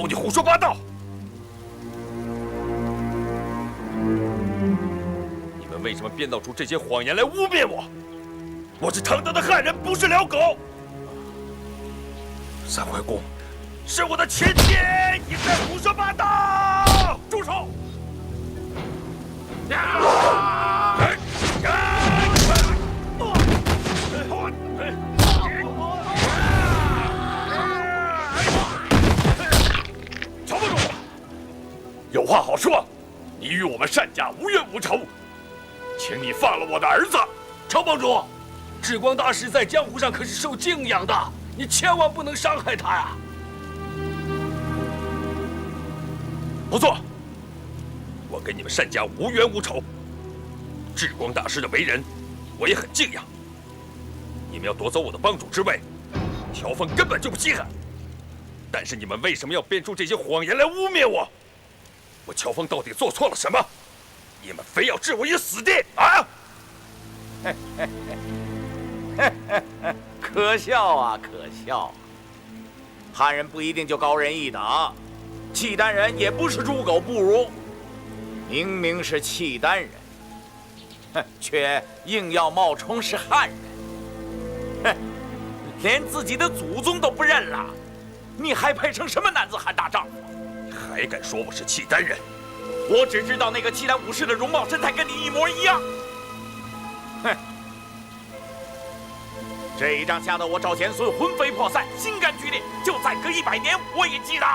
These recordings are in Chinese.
否你胡说八道！你们为什么编造出这些谎言来污蔑我？我是唐德的汉人，不是辽狗。三怀公是我的亲爹，你在胡说八道！住手！乔帮主，有话好说，你与我们单家无冤无仇，请你放了我的儿子。乔帮主，智光大师在江湖上可是受敬仰的，你千万不能伤害他呀！不错，我跟你们单家无冤无仇。智光大师的为人，我也很敬仰。你们要夺走我的帮主之位，乔峰根本就不稀罕。但是你们为什么要编出这些谎言来污蔑我？我乔峰到底做错了什么？你们非要置我于死地啊！可笑啊，可笑！汉人不一定就高人一等，契丹人也不是猪狗不如。明明是契丹人，却硬要冒充是汉人，连自己的祖宗都不认了，你还配成什么男子汉大丈夫？还敢说我是契丹人？我只知道那个契丹武士的容貌身材跟你一模一样。哼！这一仗吓得我赵钱孙魂飞魄散，心肝俱裂。就再隔100年，我也记得。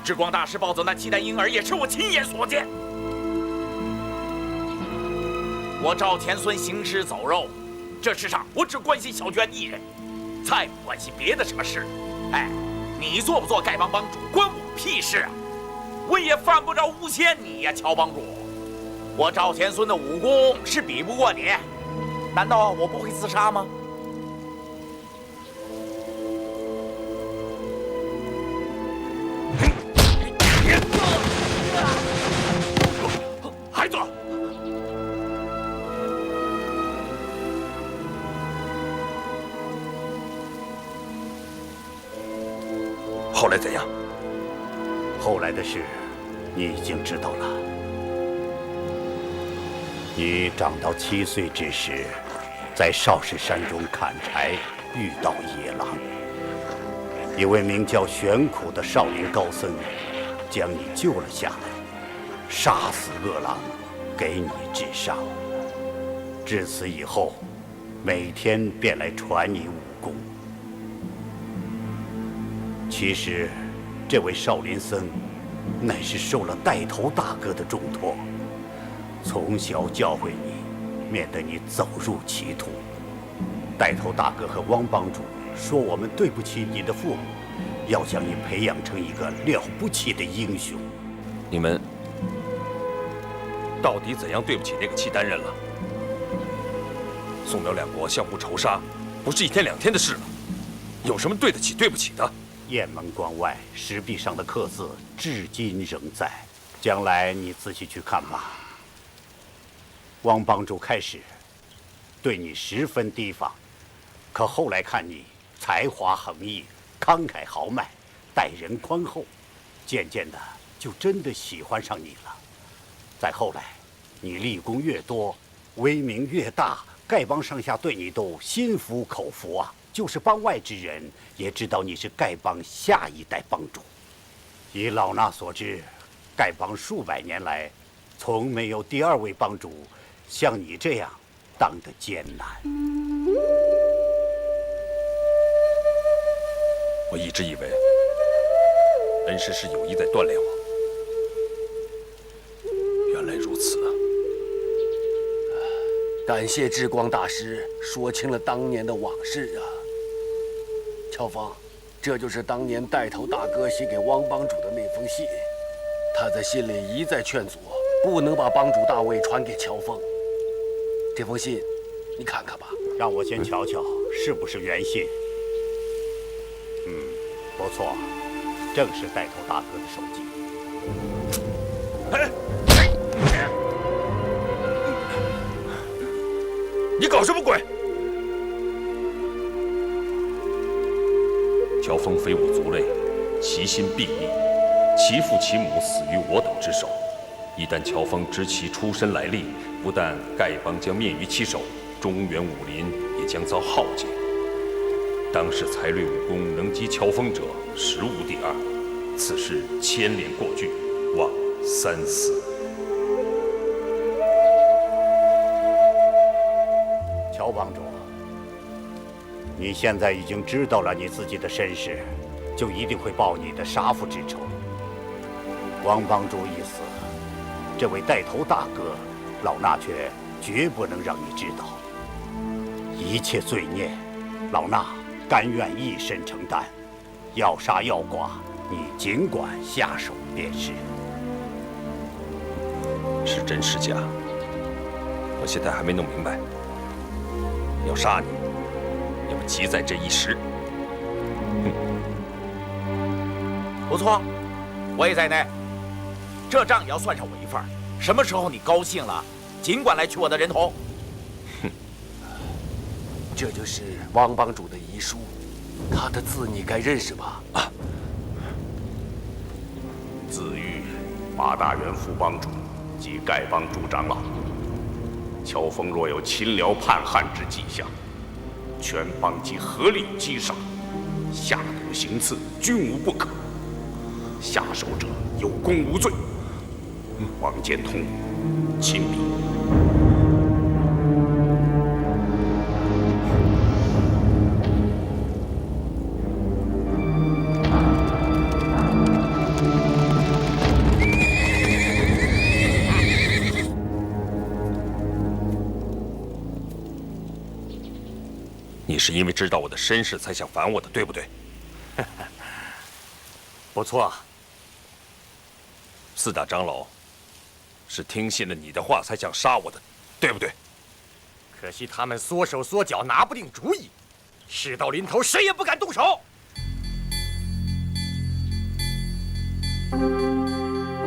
智光大师抱走那契丹婴儿，也是我亲眼所见。我赵钱孙行尸走肉，这世上我只关心小娟一人，再不关心别的什么事。哎，你做不做丐帮帮主，关我屁事啊！我也犯不着诬陷你呀，乔帮主。我赵钱孙的武功是比不过你，难道我不会自杀吗？孩子，后来怎样？后来的事，你已经知道了。你长到7岁之时，在少室山中砍柴，遇到野狼。一位名叫玄苦的少林高僧，将你救了下来，杀死恶狼，给你治伤。至此以后，每天便来传你武功。其实，这位少林僧，乃是受了带头大哥的重托，从小教诲你，免得你走入歧途。带头大哥和汪帮主说我们对不起你的父母，要将你培养成一个了不起的英雄。你们到底怎样对不起那个契丹人了？宋辽两国相互仇杀，不是1天2天的事了，有什么对得起对不起的？雁门关外石壁上的刻字至今仍在，将来你仔细去看吧。汪帮主开始对你十分提防，可后来看你才华横溢，慷慨豪迈，待人宽厚，渐渐的就真的喜欢上你了。再后来，你立功越多，威名越大，丐帮上下对你都心服口服啊。就是帮外之人也知道你是丐帮下一代帮主。以老衲所知，丐帮数百年来，从没有第2位帮主像你这样当得艰难。我一直以为恩师是有意在锻炼我，原来如此啊！感谢智光大师说清了当年的往事啊。乔峰，这就是当年带头大哥写给汪帮主的那封信。他在信里一再劝阻，不能把帮主大位传给乔峰。这封信，你看看吧。让我先瞧瞧是不是原信。不错，正是带头大哥的手迹。你搞什么鬼？乔峰非我族类，其心必逆，其父其母死于我等之手。一旦乔峰知其出身来历，不但丐帮将灭于其手，中原武林也将遭浩劫。当世才略武功能及乔峰者，实无第二。此事牵连过巨，望三思。乔帮主，你现在已经知道了你自己的身世，就一定会报你的杀父之仇。王帮主已死，这位带头大哥，老衲却绝不能让你知道。一切罪孽，老衲甘愿一身承担。要杀要剐，你尽管下手便是。是真是假，我现在还没弄明白。要杀你，也不急在这一时。不错，我也在内。这账也要算上我一份儿。什么时候你高兴了，尽管来取我的人头。这就是汪帮主的遗书，他的字你该认识吧？啊，自谕马大元副帮主及丐帮主长老：乔峰若有亲辽叛汉之迹象，全帮即合力击杀，下毒行刺，均无不可。下手者有功无罪。王建通，亲笔。你是因为知道我的身世才想烦我的，对不对？不错。四大长老是听信了你的话才想杀我的，对不对？可惜他们缩手缩脚，拿不定主意。事到临头，谁也不敢动手。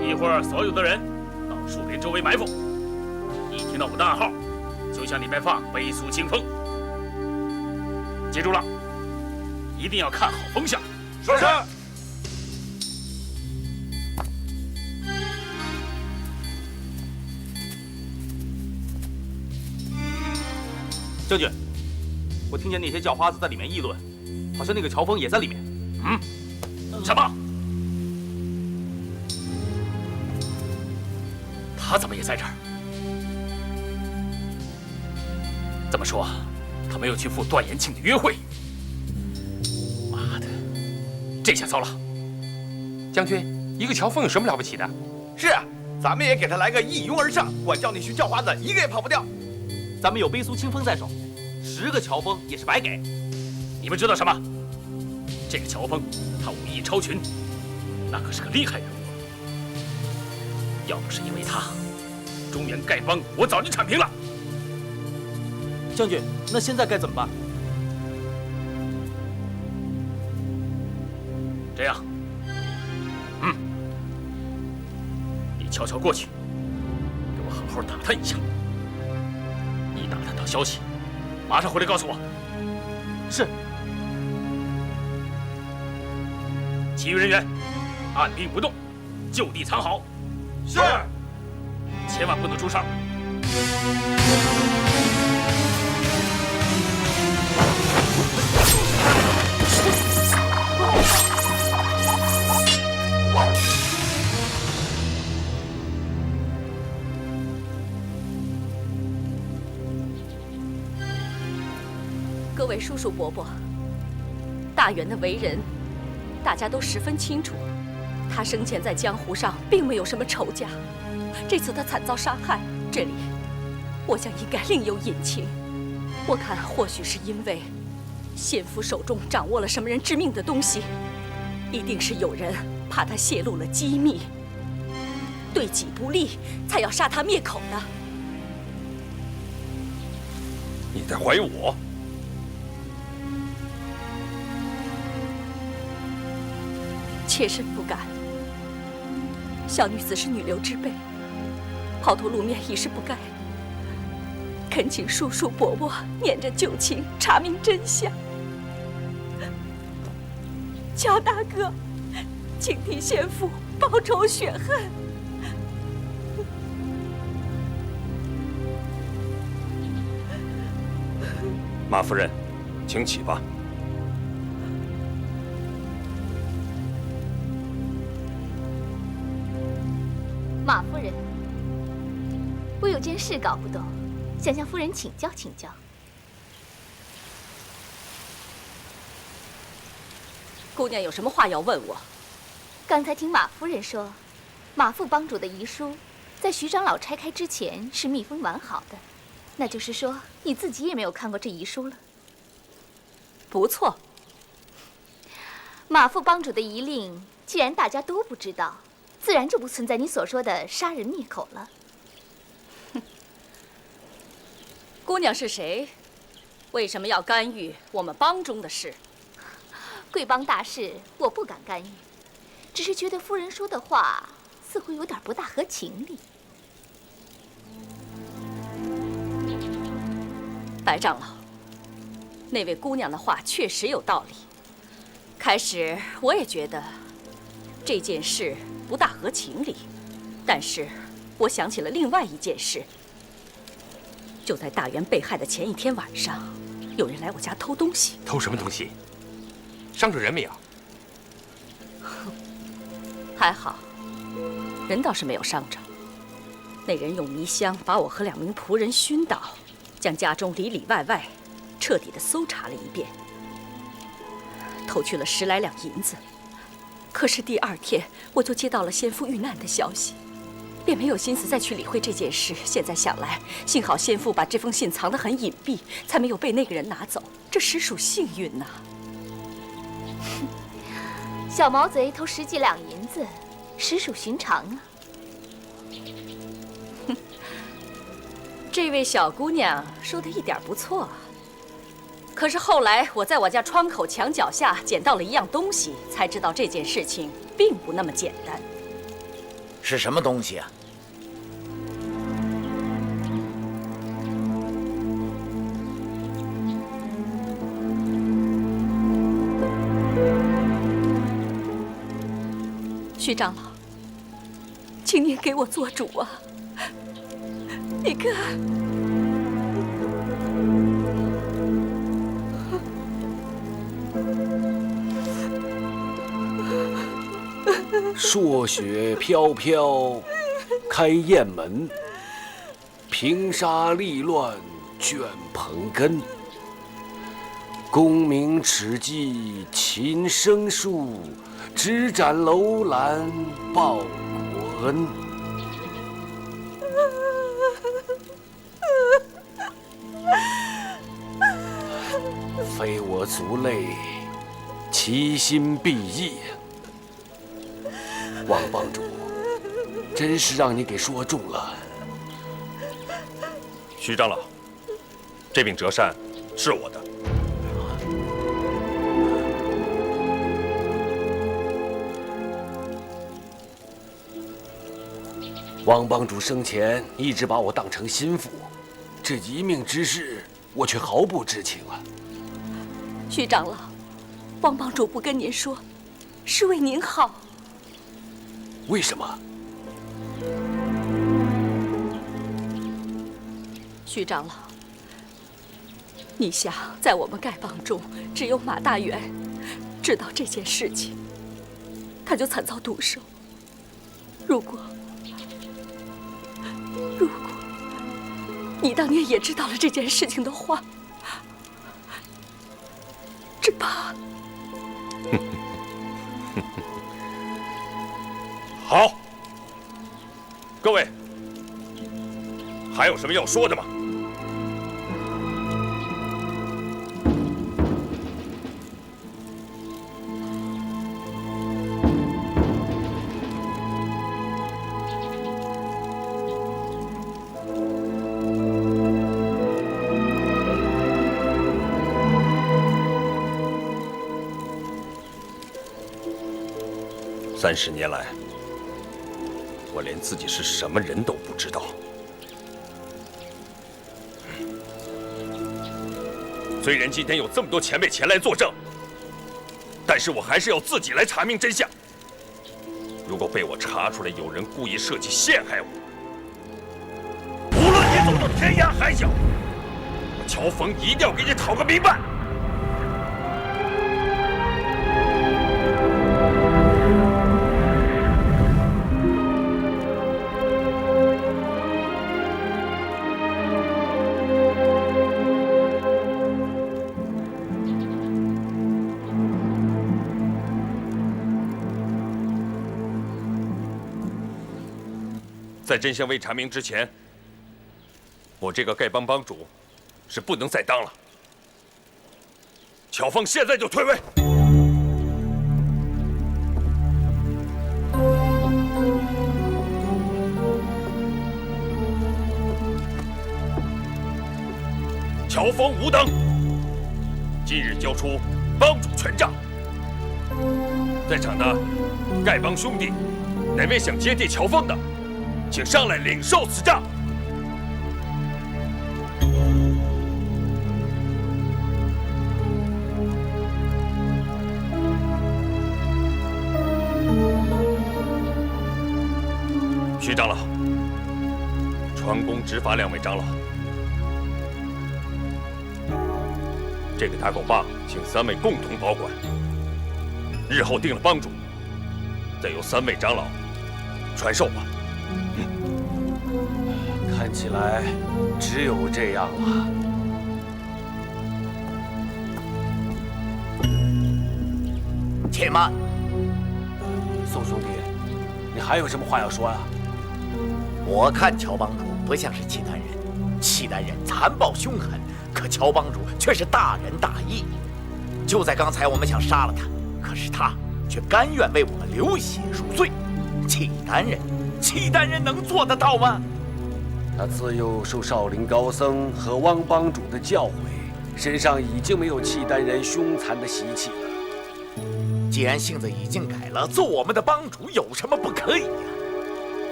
一会儿，所有的人到树林周围埋伏。一听到我的暗号，就向里面放飞速清风。记住了，一定要看好风向。说是。将军，我听见那些叫花子在里面议论，好像那个乔峰也在里面。什么？他怎么也在这儿？这么说，他没有去赴段延庆的约会？妈的，这下糟了！将军，一个乔峰有什么了不起的？是啊，咱们也给他来个一拥而上，我叫那群叫花子一个也跑不掉。咱们有飞苏清风在手，10个乔峰也是白给。你们知道什么？这个乔峰，他武艺超群，那可是个厉害人物。要不是因为他，中原丐帮我早就铲平了。将军，那现在该怎么办？这样，你悄悄过去，给我好好打探一下。一打探到消息，马上回来告诉我。是。其余人员按兵不动，就地藏好。是。千万不能出声。各位叔叔伯伯，大元的为人，大家都十分清楚。他生前在江湖上并没有什么仇家，这次他惨遭杀害，这里我想应该另有隐情。我看或许是因为县府手中掌握了什么人致命的东西，一定是有人怕他泄露了机密，对己不利，才要杀他灭口的。你在怀疑我？妾身不敢。小女子是女流之辈，抛头露面已是不该。恳请叔叔伯伯念着旧情，查明真相。乔大哥，请替先父报仇雪恨。马夫人，请起吧。马夫人，我有件事搞不懂，想向夫人请教请教。姑娘有什么话要问我？刚才听马夫人说，马副帮主的遗书在徐长老拆开之前是密封完好的，那就是说你自己也没有看过这遗书了。不错。马副帮主的遗令，既然大家都不知道，自然就不存在你所说的杀人灭口了。姑娘是谁？为什么要干预我们帮中的事？贵帮大事，我不敢干预，只是觉得夫人说的话似乎有点不大合情理。白长老，那位姑娘的话确实有道理。开始我也觉得这件事不大合情理，但是我想起了另外一件事。就在大元被害的前一天晚上，有人来我家偷东西。偷什么东西？伤着人没有？还好，人倒是没有伤着。那人用迷香把我和2名仆人熏倒，将家中里里外外彻底的搜查了一遍，偷去了10来两银子。可是第2天我就接到了先父遇难的消息，便没有心思再去理会这件事。现在想来，幸好先父把这封信藏得很隐蔽，才没有被那个人拿走，这实属幸运呐。小毛贼偷10几两银子，实属寻常啊。这位小姑娘说的一点不错，可是后来我在我家窗口墙角下捡到了一样东西，才知道这件事情并不那么简单。是什么东西啊？徐长老，请您给我做主啊！你看，朔雪飘飘，开雁门；平沙立乱，卷蓬根。功名齿迹勤生树，只斩楼兰报国恩。非我族类，其心必异。王帮主，真是让你给说中了。徐长老，这柄折扇是我的。王帮主生前一直把我当成心腹，这一命之事，我却毫不知情啊。徐长老，王帮主不跟您说，是为您好。为什么？徐长老，你想，在我们丐帮中，只有马大元知道这件事情，他就惨遭毒手。如果你当年也知道了这件事情的话，只怕……好，各位，还有什么要说的吗？30年来，我连自己是什么人都不知道。虽然今天有这么多前辈前来作证，但是我还是要自己来查明真相。如果被我查出来有人故意设计陷害我，无论你走到天涯海角，我乔峰一定要给你讨个明白。在真相未查明之前，我这个丐帮帮主是不能再当了。乔峰现在就退位。乔峰吾等今日交出帮主权杖，在场的丐帮兄弟，哪位想接替乔峰的？请上来领受此杖。徐长老，传功执法2位长老。这个打狗棒，请3位共同保管。日后定了帮主，再由3位长老传授吧。看起来只有这样了。且慢，宋兄弟，你还有什么话要说啊？我看乔帮主不像是契丹人，契丹人残暴凶狠，可乔帮主却是大仁大义。就在刚才，我们想杀了他，可是他却甘愿为我们流血赎罪。契丹人能做得到吗？他自幼受少林高僧和汪帮主的教诲，身上已经没有契丹人凶残的习气了。既然性子已经改了，做我们的帮主有什么不可以呀？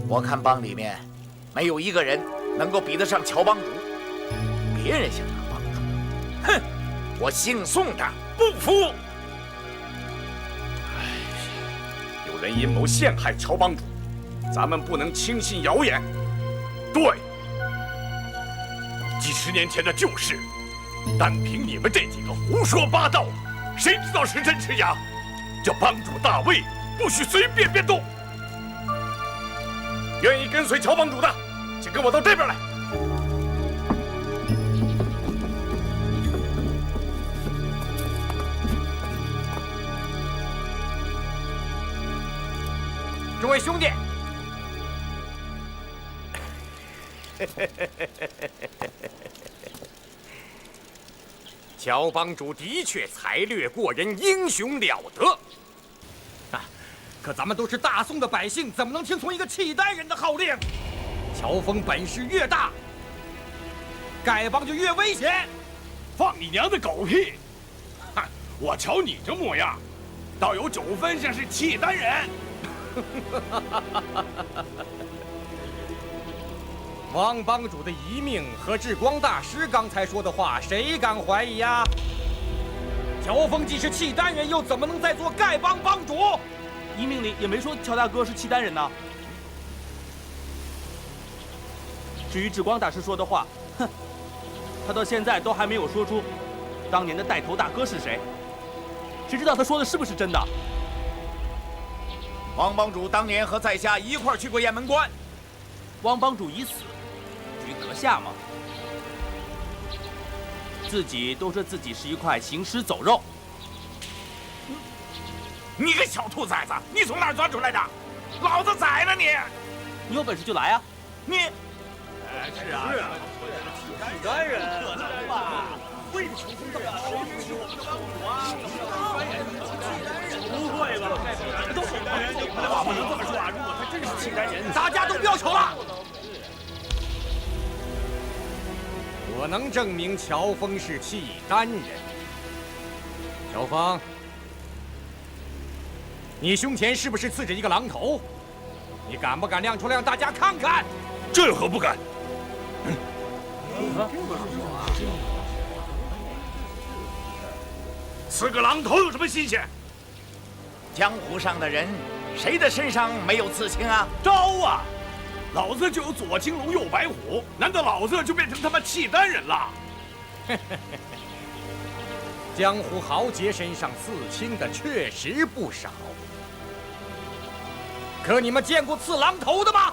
我看帮里面没有一个人能够比得上乔帮主。别人想当帮主，哼！我姓宋的不服。有人阴谋陷害乔帮主，咱们不能轻信谣言。对，几10年前的旧事，单凭你们这几个胡说八道，谁知道是真是假？这帮主大位不许随便变动。愿意跟随乔帮主的，请跟我到这边来。诸位兄弟，乔帮主的确才略过人，英雄了得。啊，可咱们都是大宋的百姓，怎么能听从一个契丹人的号令？乔峰本事越大，丐帮就越危险。放你娘的狗屁！哼，我瞧你这模样，倒有9分像是契丹人。汪帮主的遗命和智光大师刚才说的话，谁敢怀疑呀？乔峰既是契丹人，又怎么能再做丐帮帮主？遗命里也没说乔大哥是契丹人呢。至于智光大师说的话，哼，他到现在都还没有说出当年的带头大哥是谁，谁知道他说的是不是真的？汪帮主当年和在下一块去过雁门关。汪帮主已死，至于阁下嘛，自己都说自己是一块行尸走肉。你个小兔崽子，你从哪儿钻出来的？老子宰了你！你有本事就来啊！你，是啊，契丹人可能吧？为什么不会吧？都是契丹人，话不能这么说啊！如果他真是契丹人，大家都不要吵了。我能证明乔峰是契丹人。乔峰，你胸前是不是刺着一个狼头？你敢不敢亮出来让大家看看？这有何不敢？刺个狼头有什么新鲜？江湖上的人，谁的身上没有刺青啊？招啊！老子就有左青龙右白虎，难道老子就变成他妈契丹人了？江湖豪杰身上刺青的确实不少，可你们见过刺狼头的吗？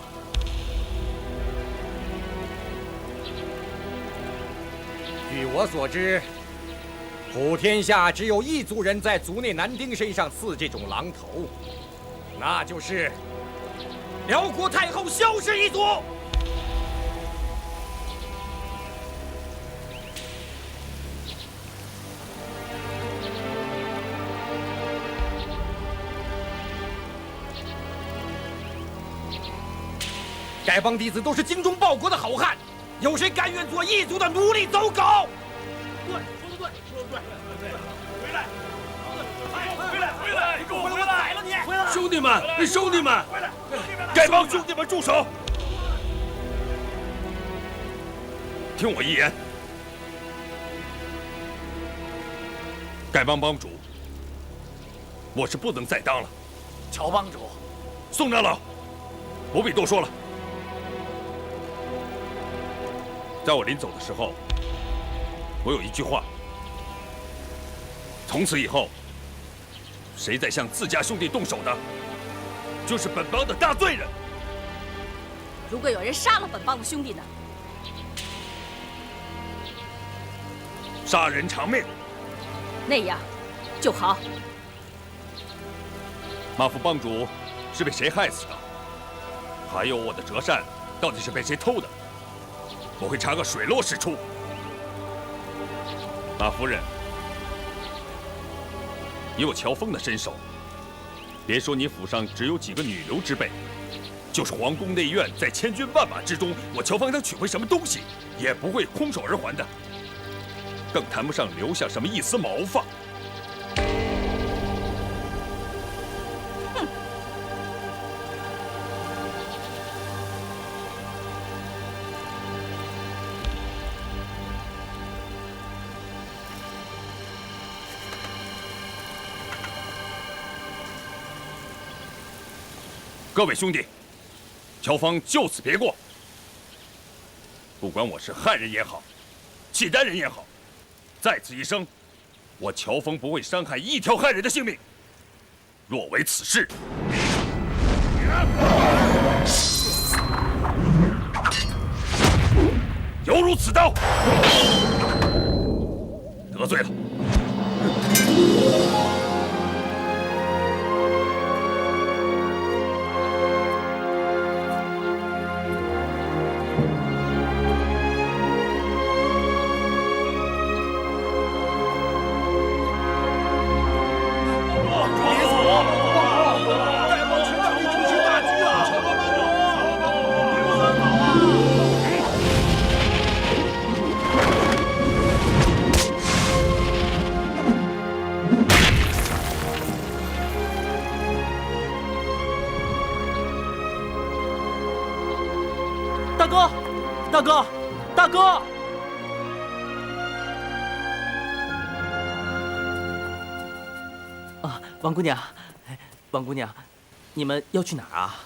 据我所知，普天下只有一族人在族内男丁身上刺这种狼头，那就是辽国太后萧氏一族。丐帮弟子都是精忠报国的好汉，有谁甘愿做异族的奴隶走狗？对，说的对，说的对，回来，回来，你给我回来！宰了你！回来！兄弟们，兄弟们，丐帮兄弟们住手！听我一言，丐帮帮主，我是不能再当了。乔帮主，宋长老，不必多说了。在我临走的时候，我有一句话：从此以后，谁再向自家兄弟动手的，就是本帮的大罪人。如果有人杀了本帮的兄弟呢？杀人偿命。那样就好。马副帮主是被谁害死的？还有我的折扇到底是被谁偷的？我会查个水落石出。马夫人，以我乔峰的身手，别说你府上只有几个女流之辈，就是皇宫内院在千军万马之中，我乔峰能取回什么东西，也不会空手而还的，更谈不上留下什么一丝毛发。各位兄弟，乔峰就此别过。不管我是汉人也好，契丹人也好，在此一生，我乔峰不会伤害一条汉人的性命。若为此事，犹如此刀。得罪了。大哥，大哥！啊，王姑娘，王姑娘，你们要去哪儿啊？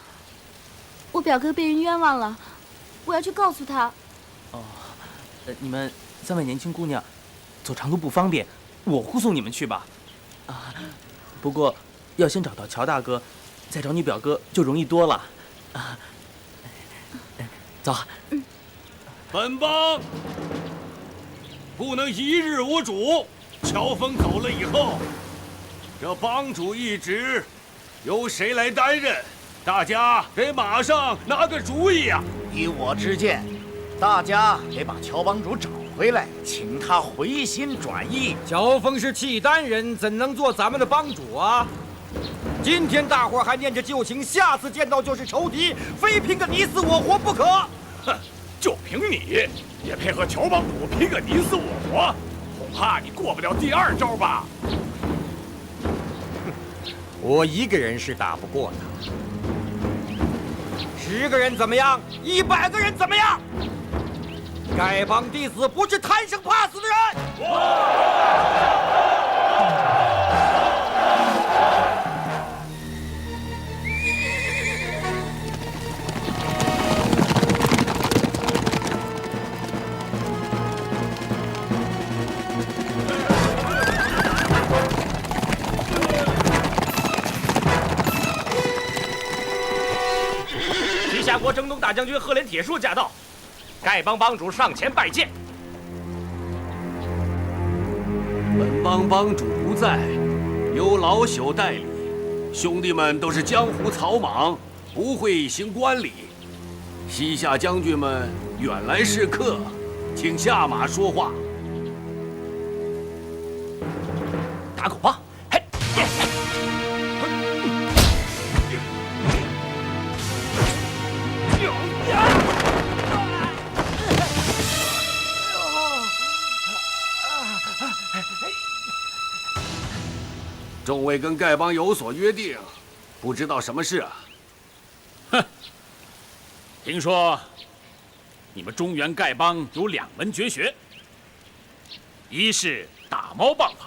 我表哥被人冤枉了，我要去告诉他。哦，你们三位年轻姑娘，走长途不方便，我护送你们去吧。啊，不过要先找到乔大哥，再找你表哥就容易多了。啊，走。本帮不能一日无主。乔峰走了以后，这帮主一职由谁来担任？大家得马上拿个主意啊！依我之见，大家得把乔帮主找回来，请他回心转意。乔峰是契丹人，怎能做咱们的帮主啊？今天大伙还念着旧情，下次见到就是仇敌，非拼个你死我活不可。哼！就凭你，也配和乔帮主拼个你死我活？恐怕你过不了第二招吧？我一个人是打不过他，10个人怎么样？100个人怎么样？丐帮弟子不是贪生怕死的人。大将军赫连铁树驾到，丐帮帮主上前拜见。本帮帮主不在，由老朽代理。兄弟们都是江湖草莽，不会行官礼。西夏将军们远来是客，请下马说话。打狗棒！嘿，众位跟丐帮有所约定，不知道什么事啊？哼，听说你们中原丐帮有2门绝学，一是打猫棒法，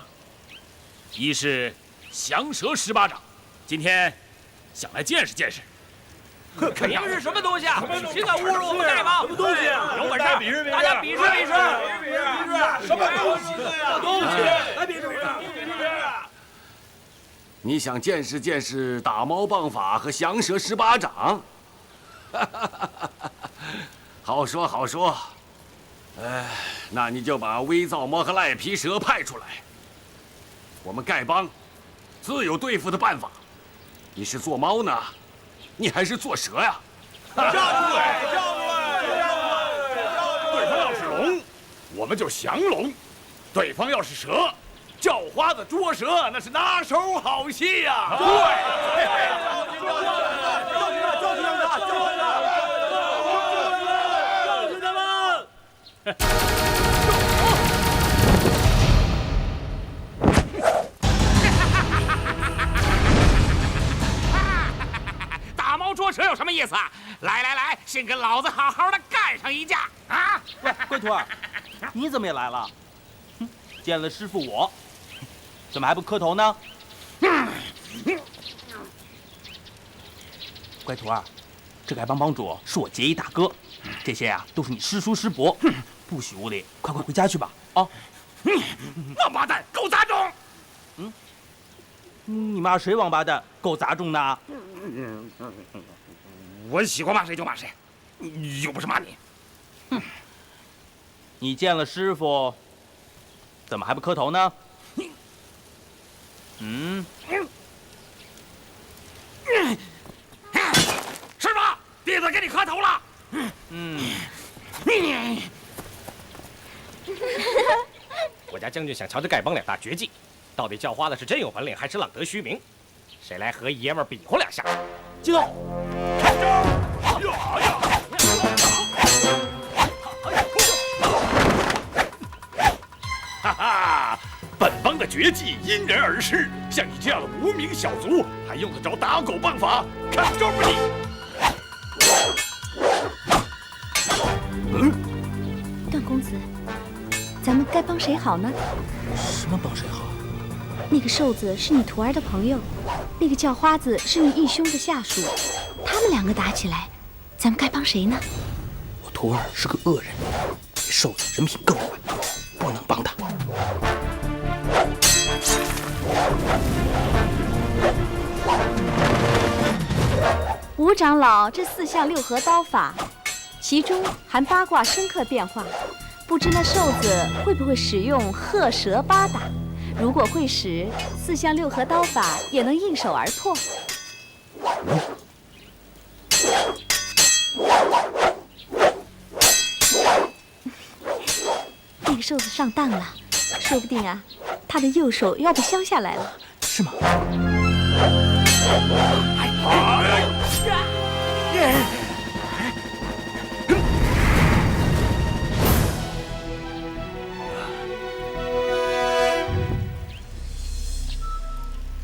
一是降蛇18掌。今天想来见识见识。肯定是什么东西啊！谁敢侮辱我们丐帮？什么东西啊？有本事大家比试比试！什么东西呀？东西！来比试比试！你想见识见识打猫棒法和降蛇18掌？好说好说。那你就把微皂猫和赖皮蛇派出来。我们丐帮自有对付的办法。你是做猫呢，你还是做蛇呀？站住！对方要是龙，我们就降龙；对方要是蛇，叫花子捉蛇，那是拿手好戏呀！打猫捉蛇有什么意思啊？来，先跟老子好好的干上一架啊！喂，龟徒儿，你怎么也来了？见了师傅我，怎么还不磕头呢？乖徒儿，这丐帮帮主是我结义大哥，这些呀都是你师叔师伯，不许无礼，快回家去吧！啊！王八蛋，狗杂种！你骂谁王八蛋、狗杂种呢？我喜欢骂谁就骂谁，又不是骂你。你见了师傅，怎么还不磕头呢？师傅，弟子给你磕头了。我家将军想瞧这丐帮2大绝技，到底叫花子是真有本领，还是浪得虚名？谁来和爷们比划2下？激动！开招！哈哈！本帮的绝技因人而施，像你这样的无名小卒，还用得着打狗棒法？看招吧你！段公子，咱们该帮谁好呢？什么帮谁好？那个瘦子是你徒儿的朋友，那个叫花子是你义兄的下属，他们2个打起来，咱们该帮谁呢？我徒儿是个恶人，比瘦子人品更坏，不能帮他。吴长老这4项6合刀法，其中含8卦深刻变化，不知那瘦子会不会使用鹤蛇8打？如果会使，4项6合刀法也能应手而破。那个瘦子上当了，说不定啊，他的右手要被削下来了。是吗？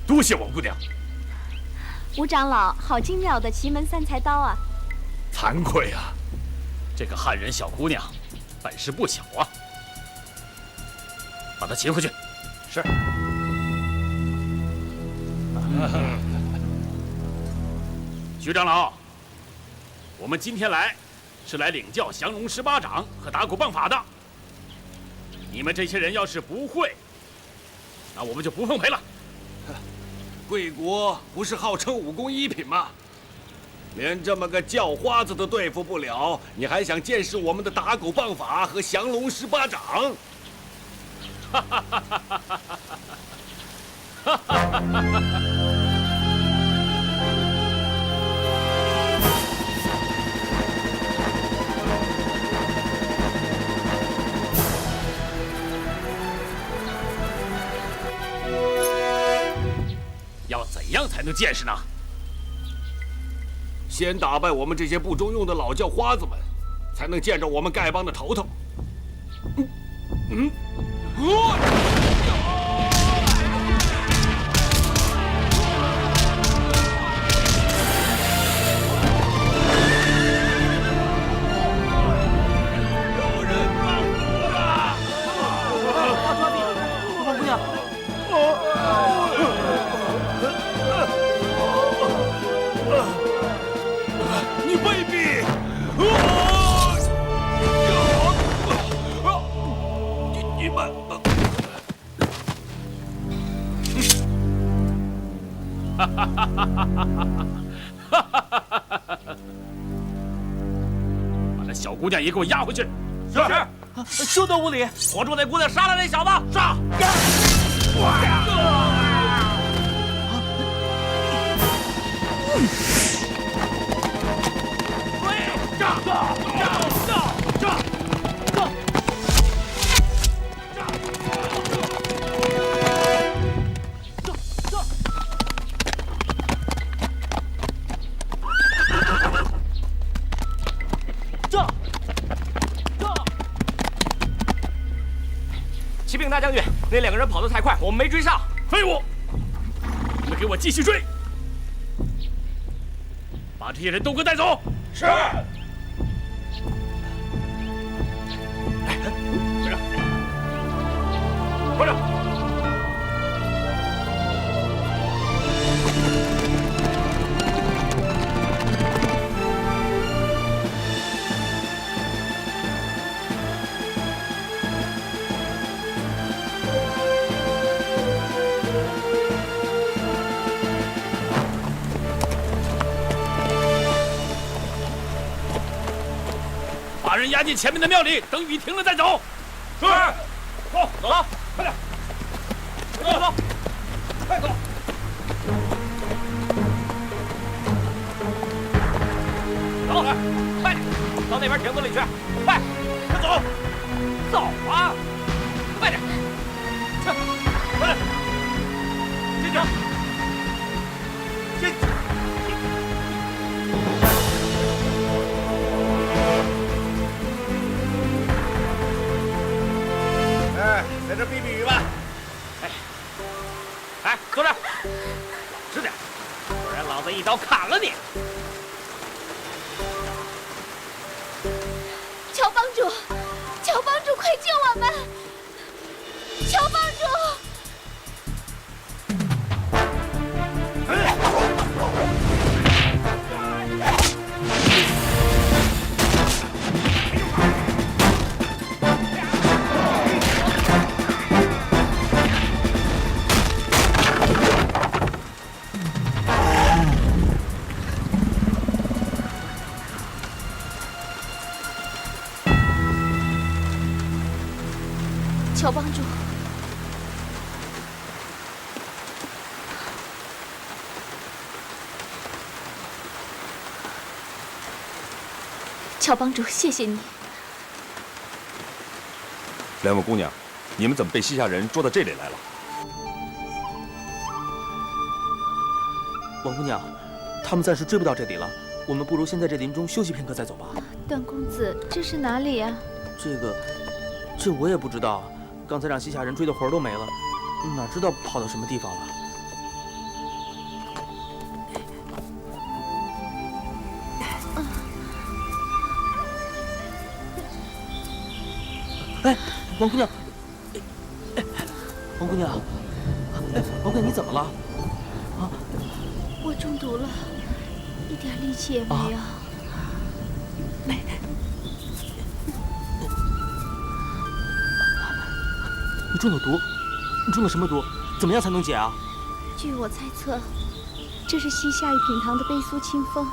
多谢王姑娘。吴长老，好精妙的奇门3才刀啊！惭愧啊，这个汉人小姑娘本事不小啊，把她擒回去。是。徐长老，我们今天来是来领教降龙18掌和打狗棒法的。你们这些人要是不会，那我们就不奉陪了。贵国不是号称武功1品吗？连这么个叫花子都对付不了，你还想见识我们的打狗棒法和降龙18掌？哈哈哈哈哈哈！哈哈哈哈！要怎样才能见识呢？先打败我们这些不中用的老叫花子们，才能见着我们丐帮的头头。把那小姑娘也给我押回去。是，休得无礼！活捉那姑娘，杀了那小子！杀！启禀大将军，那两个人跑得太快，我们没追上。废物！你们给我继续追，把这些人都给我带走。是。快点！把人押进前面的庙里，等雨停了再走。是。走，走，快点，快走，快走。走，快点，到那边亭子里去，快，快走，走啊，快点，去，快点，进去，进去。在这避避雨吧。哎，坐这儿，老实点，不然老子一刀砍了你！乔帮主，乔帮主，快救我们！乔帮主！乔帮主，乔帮主，谢谢你。两位姑娘，你们怎么被西夏人捉到这里来了？王姑娘，他们暂时追不到这里了，我们不如先在这林中休息片刻再走吧。段公子，这是哪里呀？这我也不知道。刚才让西夏人追的魂儿都没了，哪知道跑到什么地方了？哎，王姑娘，王姑娘，王姑娘，你怎么了？啊，我中毒了，一点力气也没有。你中了毒？你中了什么毒？怎么样才能解啊？据我猜测，这是西夏一品堂的悲苏清风。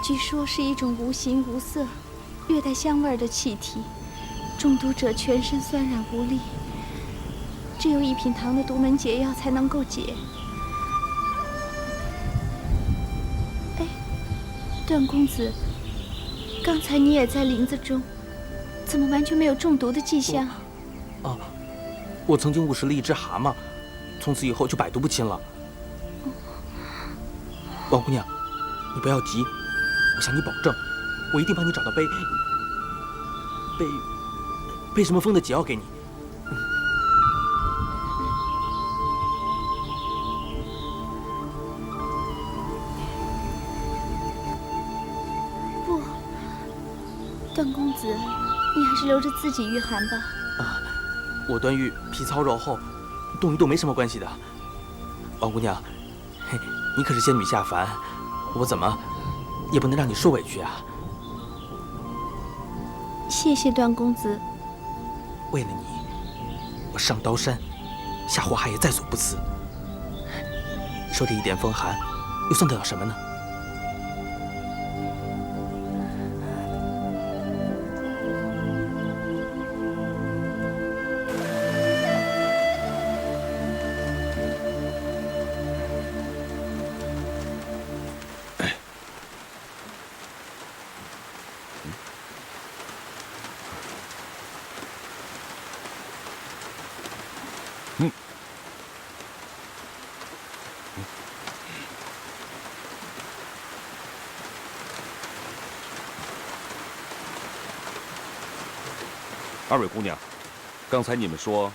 据说是一种无形无色、略带香味的气体，中毒者全身酸软无力，只有一品堂的独门解药才能够解。哎，段公子，刚才你也在林子中，怎么完全没有中毒的迹象？哦，我曾经误食了一只蛤蟆，从此以后就百毒不侵了。王姑娘，你不要急，我向你保证，我一定帮你找到被什么风的解药给你。不，段公子，你还是留着自己御寒吧。啊，我段誉皮糙肉厚，动一动没什么关系的。王姑娘，嘿，你可是仙女下凡，我怎么也不能让你受委屈啊。谢谢段公子。为了你，我上刀山，下火海也在所不辞。受这一点风寒，又算得了什么呢？二位姑娘，刚才你们说，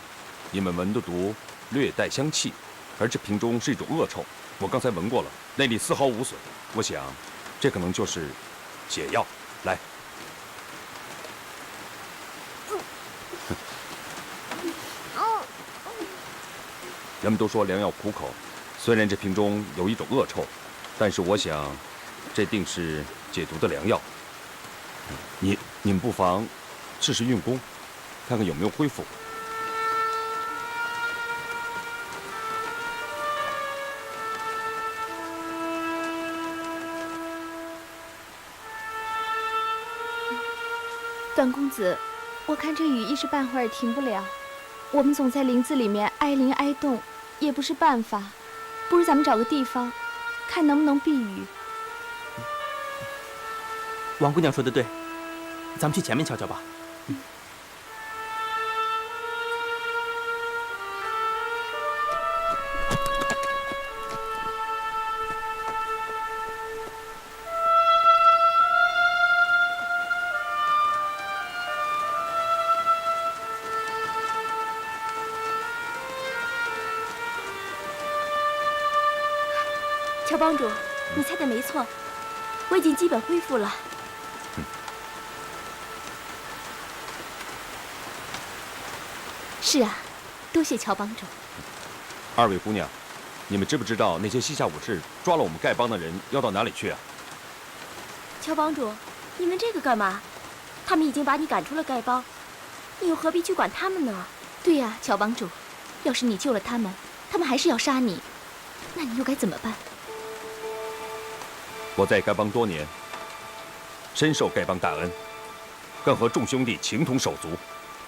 你们闻的毒略带香气，而这瓶中是一种恶臭。我刚才闻过了，内力丝毫无损。我想，这可能就是解药。来，人们都说良药苦口，虽然这瓶中有一种恶臭，但是我想，这定是解毒的良药。你们不妨试试运功。看看有没有恢复。段公子，我看这雨一时半会儿停不了，我们总在林子里面挨淋挨冻，也不是办法。不如咱们找个地方，看能不能避雨。王姑娘说的对，咱们去前面瞧瞧吧。乔帮主，你猜的没错，我已经基本恢复了。是啊，多谢乔帮主。二位姑娘，你们知不知道那些西夏武士抓了我们丐帮的人要到哪里去啊？乔帮主，你问这个干嘛？他们已经把你赶出了丐帮，你又何必去管他们呢？对呀，乔帮主，要是你救了他们，他们还是要杀你，那你又该怎么办？我在丐帮多年，深受丐帮大恩，更和众兄弟情同手足，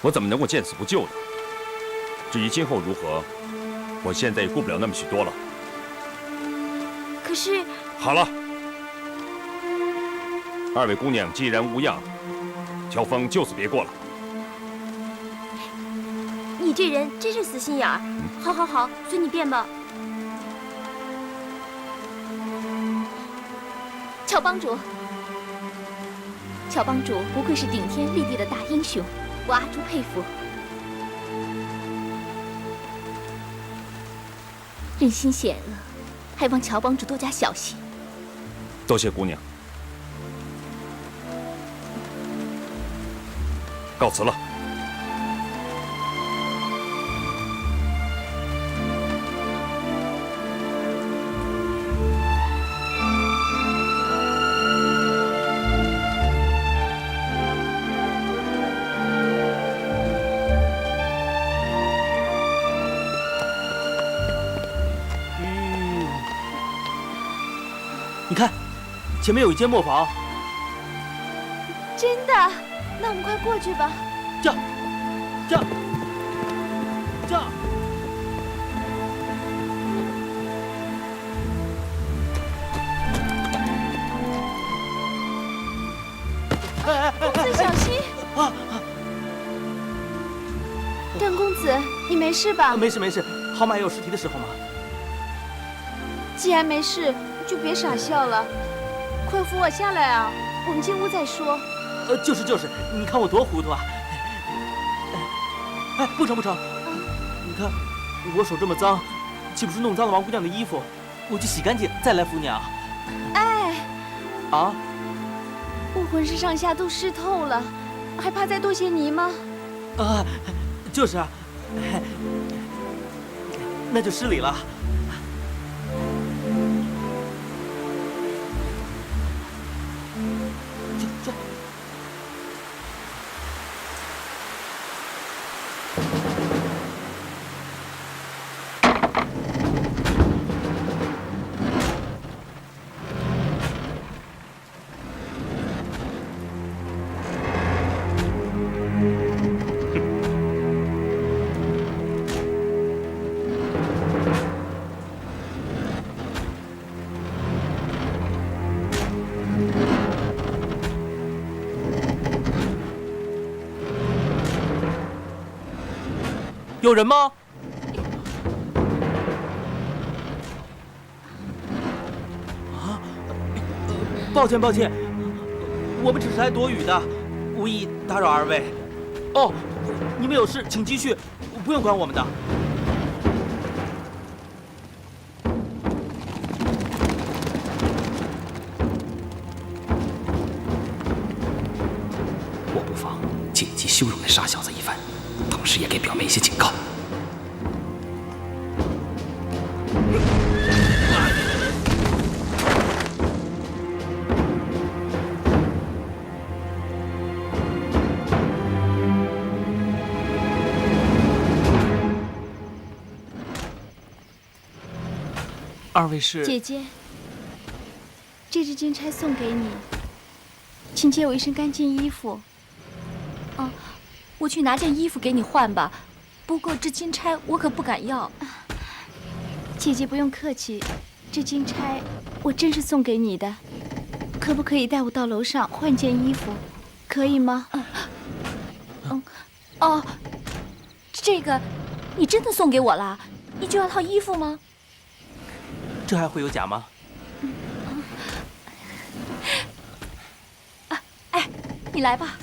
我怎么能够见死不救呢？至于今后如何，我现在也顾不了那么许多了。可是，好了，二位姑娘既然无恙，乔峰就此别过了。你这人真是死心眼儿。好好好，随你便吧。乔帮主，乔帮主不愧是顶天立地的大英雄，我阿朱佩服。人心险恶，还望乔帮主多加小心。多谢姑娘，告辞了。你看，前面有一间磨坊。真的？那我们快过去吧。这。公子小心！邓公子，你没事吧？没事，好马也有失蹄的时候嘛。既然没事，就别傻笑了，快扶我下来啊！我们进屋再说。就是，你看我多糊涂啊！哎，不成，你看我手这么脏，岂不是弄脏了王姑娘的衣服？我去洗干净再来扶你啊！哎，啊！我浑身上下都湿透了，还怕再多些泥吗？啊，就是啊，那就失礼了。这。有人吗？啊，抱歉，我们只是来躲雨的，无意打扰二位。哦，你们有事请继续，不用管我们的。我不妨借机羞辱那傻小子一番，同时也给表妹一些警告。二位是？姐姐，这支金钗送给你，请借我一身干净衣服。哦，我去拿件衣服给你换吧。不过这金钗我可不敢要。姐姐不用客气，这金钗我真是送给你的，可不可以带我到楼上换件衣服，可以吗？哦，这个你真的送给我了？你就要套衣服吗？这还会有假吗？哎，你来吧。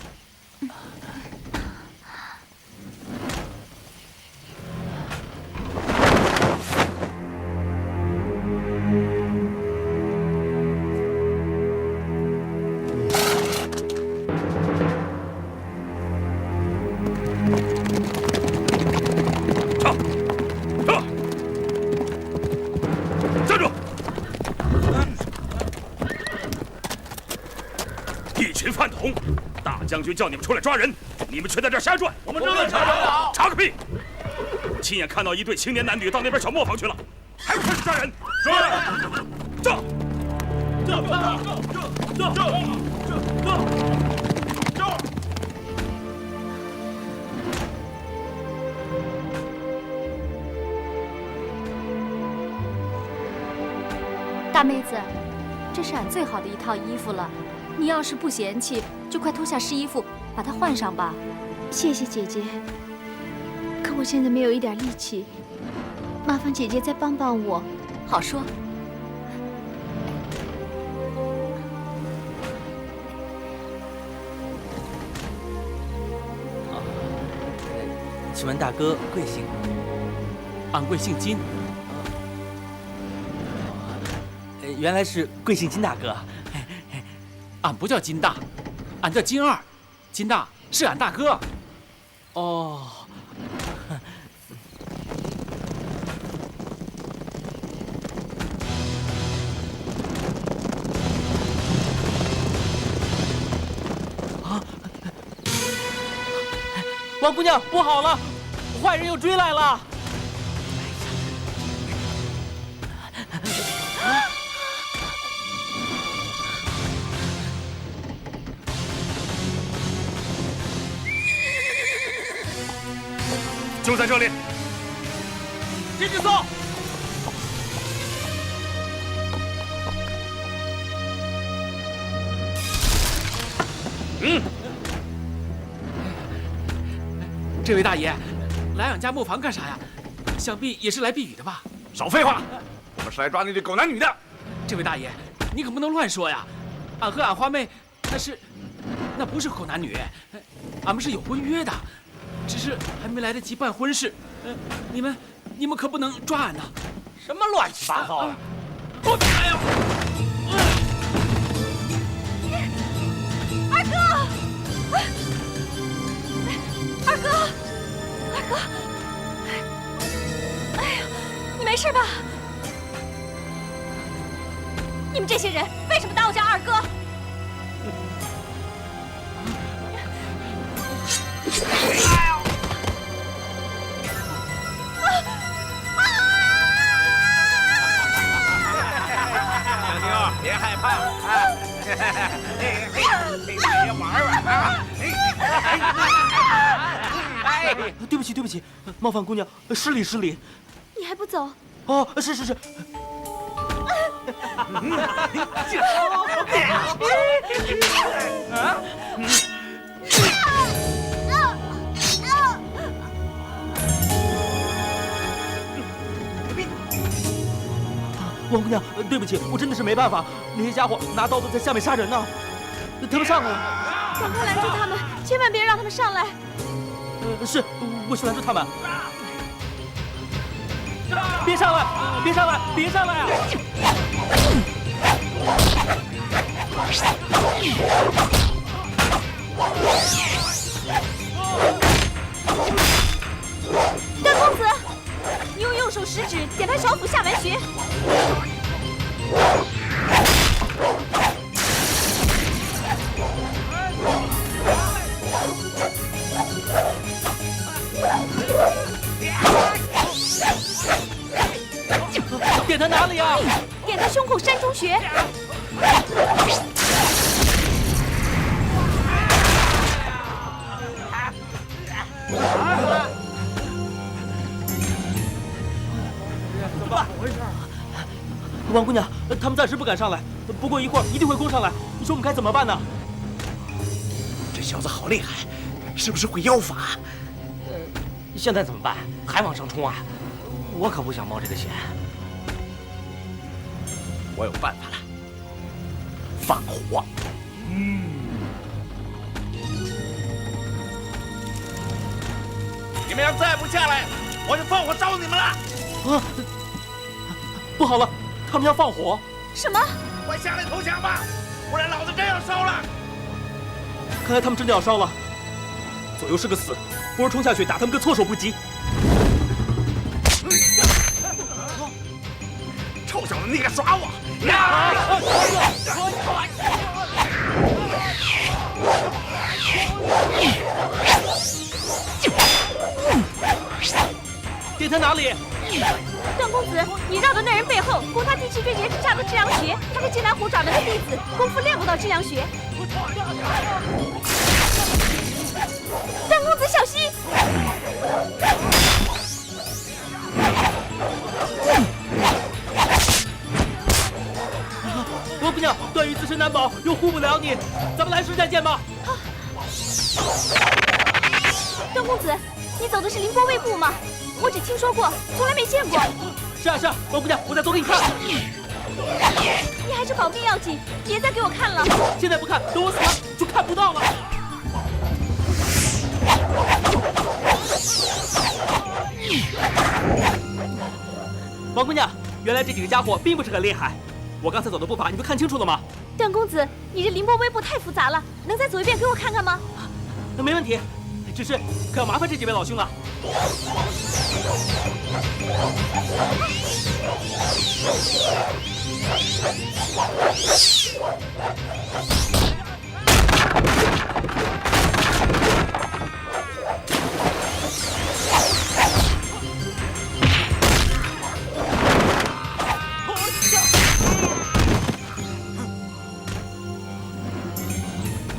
大将军叫你们出来抓人，你们却在这儿瞎转。我们正在查人，查个屁！我亲眼看到一对青年男女到那边小磨坊去了，还不快去抓人！抓！大妹子，这是俺最好的一套衣服了，你要是不嫌弃，就快脱下湿衣服把它换上吧。谢谢姐姐，可我现在没有一点力气，麻烦姐姐再帮帮我。好说。请问大哥贵姓？俺贵姓金。原来是贵姓金大哥。俺不叫金大，俺叫金二。金大是俺大哥。哦。啊！王姑娘，不好了，坏人又追来了！在这里。进去搜。这位大爷，来俺家磨房干啥呀？想必也是来避雨的吧？少废话，我们是来抓那对狗男女的。这位大爷，你可不能乱说呀！俺和俺花妹那不是狗男女，俺们是有婚约的，只是还没来得及办婚事。你们可不能抓俺呐！什么乱七八糟的！哎呀！二哥，二哥，二哥，哎呀，你没事吧？你们这些人为什么打我家二哥？别害怕啊！别玩玩啊！对不起，对不起，冒犯姑娘，失礼失礼。你还不走？哦，是是是。王姑娘，对不起，我真的是没办法。那些家伙拿刀子在下面杀人呢，他们上来了。赶快拦住他们，千万别让他们上来。是，我去拦住他们。别上来！别上来！别上来啊！段公子，你用右手食指点拍小腹下脘穴。点他哪里啊？点他胸口膻中穴。王姑娘，他们暂时不敢上来，不过一会儿一定会攻上来。你说我们该怎么办呢？这小子好厉害，是不是会妖法？现在怎么办？还往上冲啊？我可不想冒这个险。我有办法了，放火。你们要再不下来，我就放火烧你们了！啊！不好了，他们要放火！什么？快下来投降吧，不然老子真要烧了！看来他们真的要烧了。左右是个死，不如冲下去打他们个措手不及。臭小子，你敢耍我！点他哪里？段公子，你绕到那人背后，攻他第七椎节之下的至阳穴。他是金兰虎爪门的弟子，功夫练不到至阳穴。段公子小心！王姑娘，段誉自身难保，又护不了你，咱们来世再见吧。段公子，你走的是凌波微步吗？我只听说过，从来没见过。是啊是啊，王姑娘，我再走给你看。你还是保命要紧，别再给我看了。现在不看，等我死了就看不到了。王姑娘，原来这几个家伙并不是很厉害。我刚才走的步伐，你都看清楚了吗？段公子，你这凌波微步太复杂了，能再走一遍给我看看吗？没问题，只是可要麻烦这几位老兄了。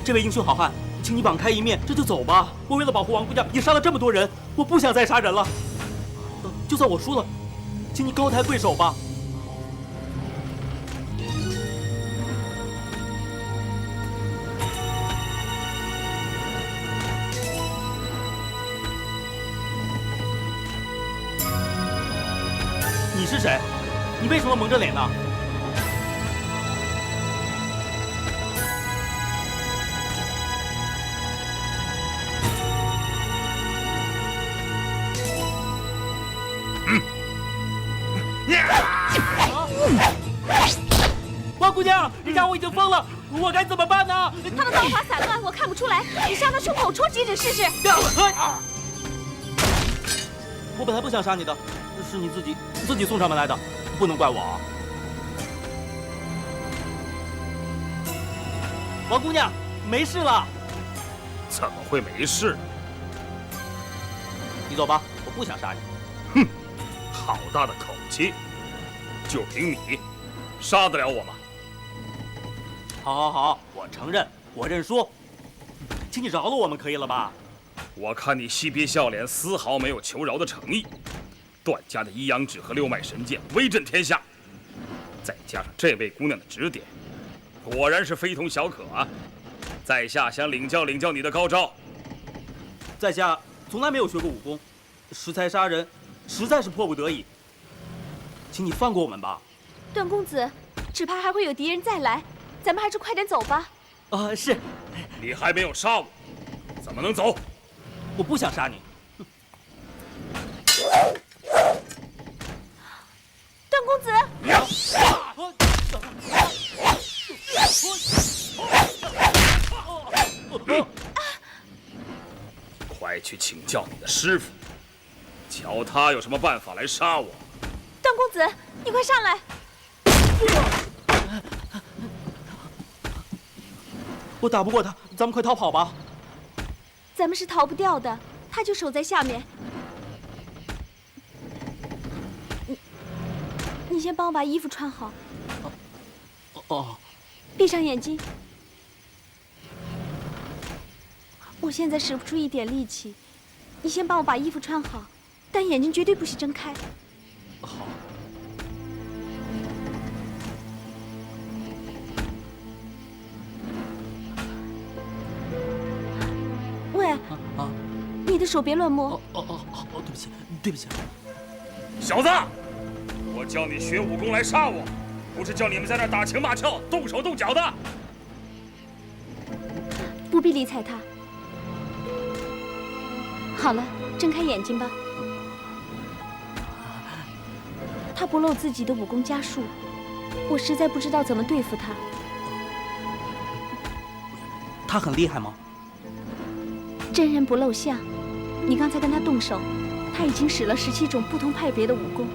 这位英雄好汉，请你网开一面，这就走吧。我为了保护王姑娘，也杀了这么多人，我不想再杀人了。就算我输了，请你高抬贵手吧。你是谁？你为什么蒙着脸呢？王姑娘，人家我已经疯了，我该怎么办呢？他的刀法散乱，我看不出来。你向他胸口戳几指试试。我本来不想杀你的，是你自己送上门来的，不能怪我。王姑娘，没事了。怎么会没事？你走吧，我不想杀你。哼，好大的口气！就凭你，杀得了我吗？好，我承认，我认输，请你饶了我们，可以了吧？我看你嬉皮笑脸，丝毫没有求饶的诚意。段家的一阳指和六脉神剑威震天下，再加上这位姑娘的指点，果然是非同小可啊！在下想领教领教你的高招。在下从来没有学过武功，识才杀人，实在是迫不得已。请你放过我们吧。段公子，只怕还会有敌人再来，咱们还是快点走吧。是。你还没有杀我，怎么能走？我不想杀你。段公子，快去请教你的师傅，瞧他有什么办法来杀我。段公子，你快上来！我打不过他，咱们快逃跑吧。咱们是逃不掉的，他就守在下面。你先帮我把衣服穿好。闭上眼睛。我现在使不出一点力气，你先帮我把衣服穿好，但眼睛绝对不许睁开。好。喂，你的手别乱摸。对不起。小子，我教你学武功来杀我，不是叫你们在那打情骂俏、动手动脚的。不必理睬他。好了，睁开眼睛吧。他不露自己的武功家术，我实在不知道怎么对付他。他很厉害吗？真人不露相，你刚才跟他动手，他已经使了17种不同派别的武功。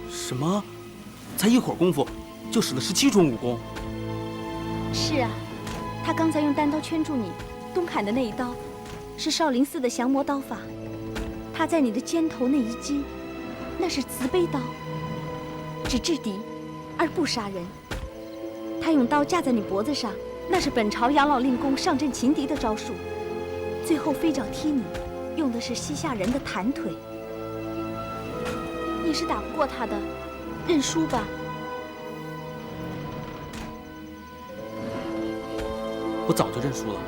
什么？才一会儿功夫，就使了17种武功？是啊，他刚才用单刀圈住你，东砍的那一刀，是少林寺的降魔刀法。他在你的肩头那一击，那是慈悲刀，只制敌，而不杀人。他用刀架在你脖子上，那是本朝养老令公上阵擒敌的招数。最后飞脚踢你，用的是西夏人的弹腿。你是打不过他的，认输吧。我早就认输了。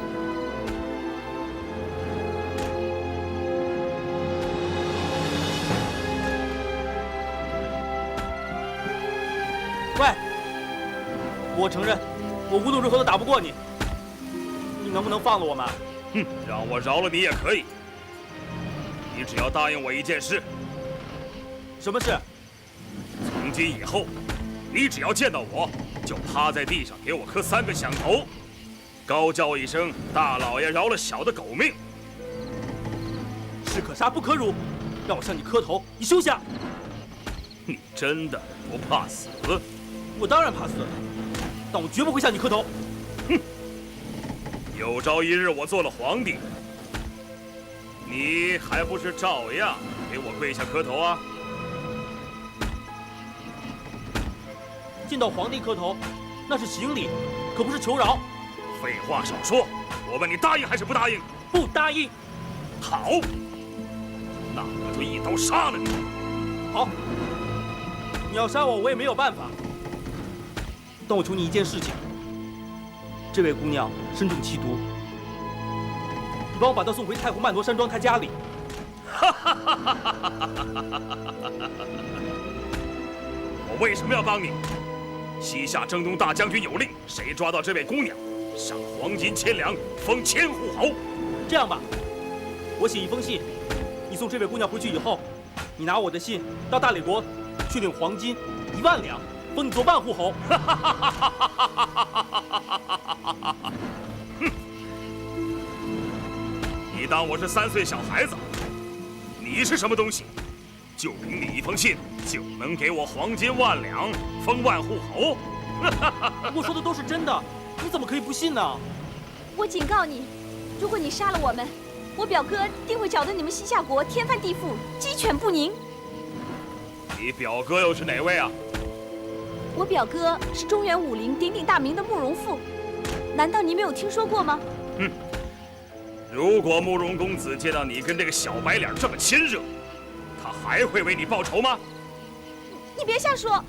喂，我承认，我无论如何都打不过你。你能不能放了我们？哼，让我饶了你也可以。你只要答应我一件事。什么事？从今以后，你只要见到我，就趴在地上给我磕3个响头，高叫一声“大老爷饶了小的狗命”。士可杀不可辱，让我向你磕头，你休想！你真的不怕死？我当然怕死，但我绝不会向你磕头。哼！有朝一日我做了皇帝，你还不是照样给我跪下磕头啊？见到皇帝磕头，那是行礼，可不是求饶。废话少说，我问你答应还是不答应？不答应。好，那我就一刀杀了你。好，你要杀我，我也没有办法。但我求你一件事情，这位姑娘身中奇毒，你帮我把她送回太湖曼陀山庄她家里。我为什么要帮你？西夏征东大将军有令，谁抓到这位姑娘，赏黄金1000两，封千户侯。这样吧，我写一封信，你送这位姑娘回去以后，你拿我的信到大理国去领黄金1万两，封你做万户侯。哼！你当我是3岁小孩子？你是什么东西？就凭你一封信，就能给我黄金1万两，封万户侯？我说的都是真的，你怎么可以不信呢？我警告你，如果你杀了我们，我表哥定会搅得你们西夏国天翻地覆，鸡犬不宁。你表哥又是哪位啊？我表哥是中原武林鼎鼎大名的慕容复，难道你没有听说过吗？嗯，如果慕容公子见到你跟这个小白脸这么亲热，他还会为你报仇吗？你别瞎说，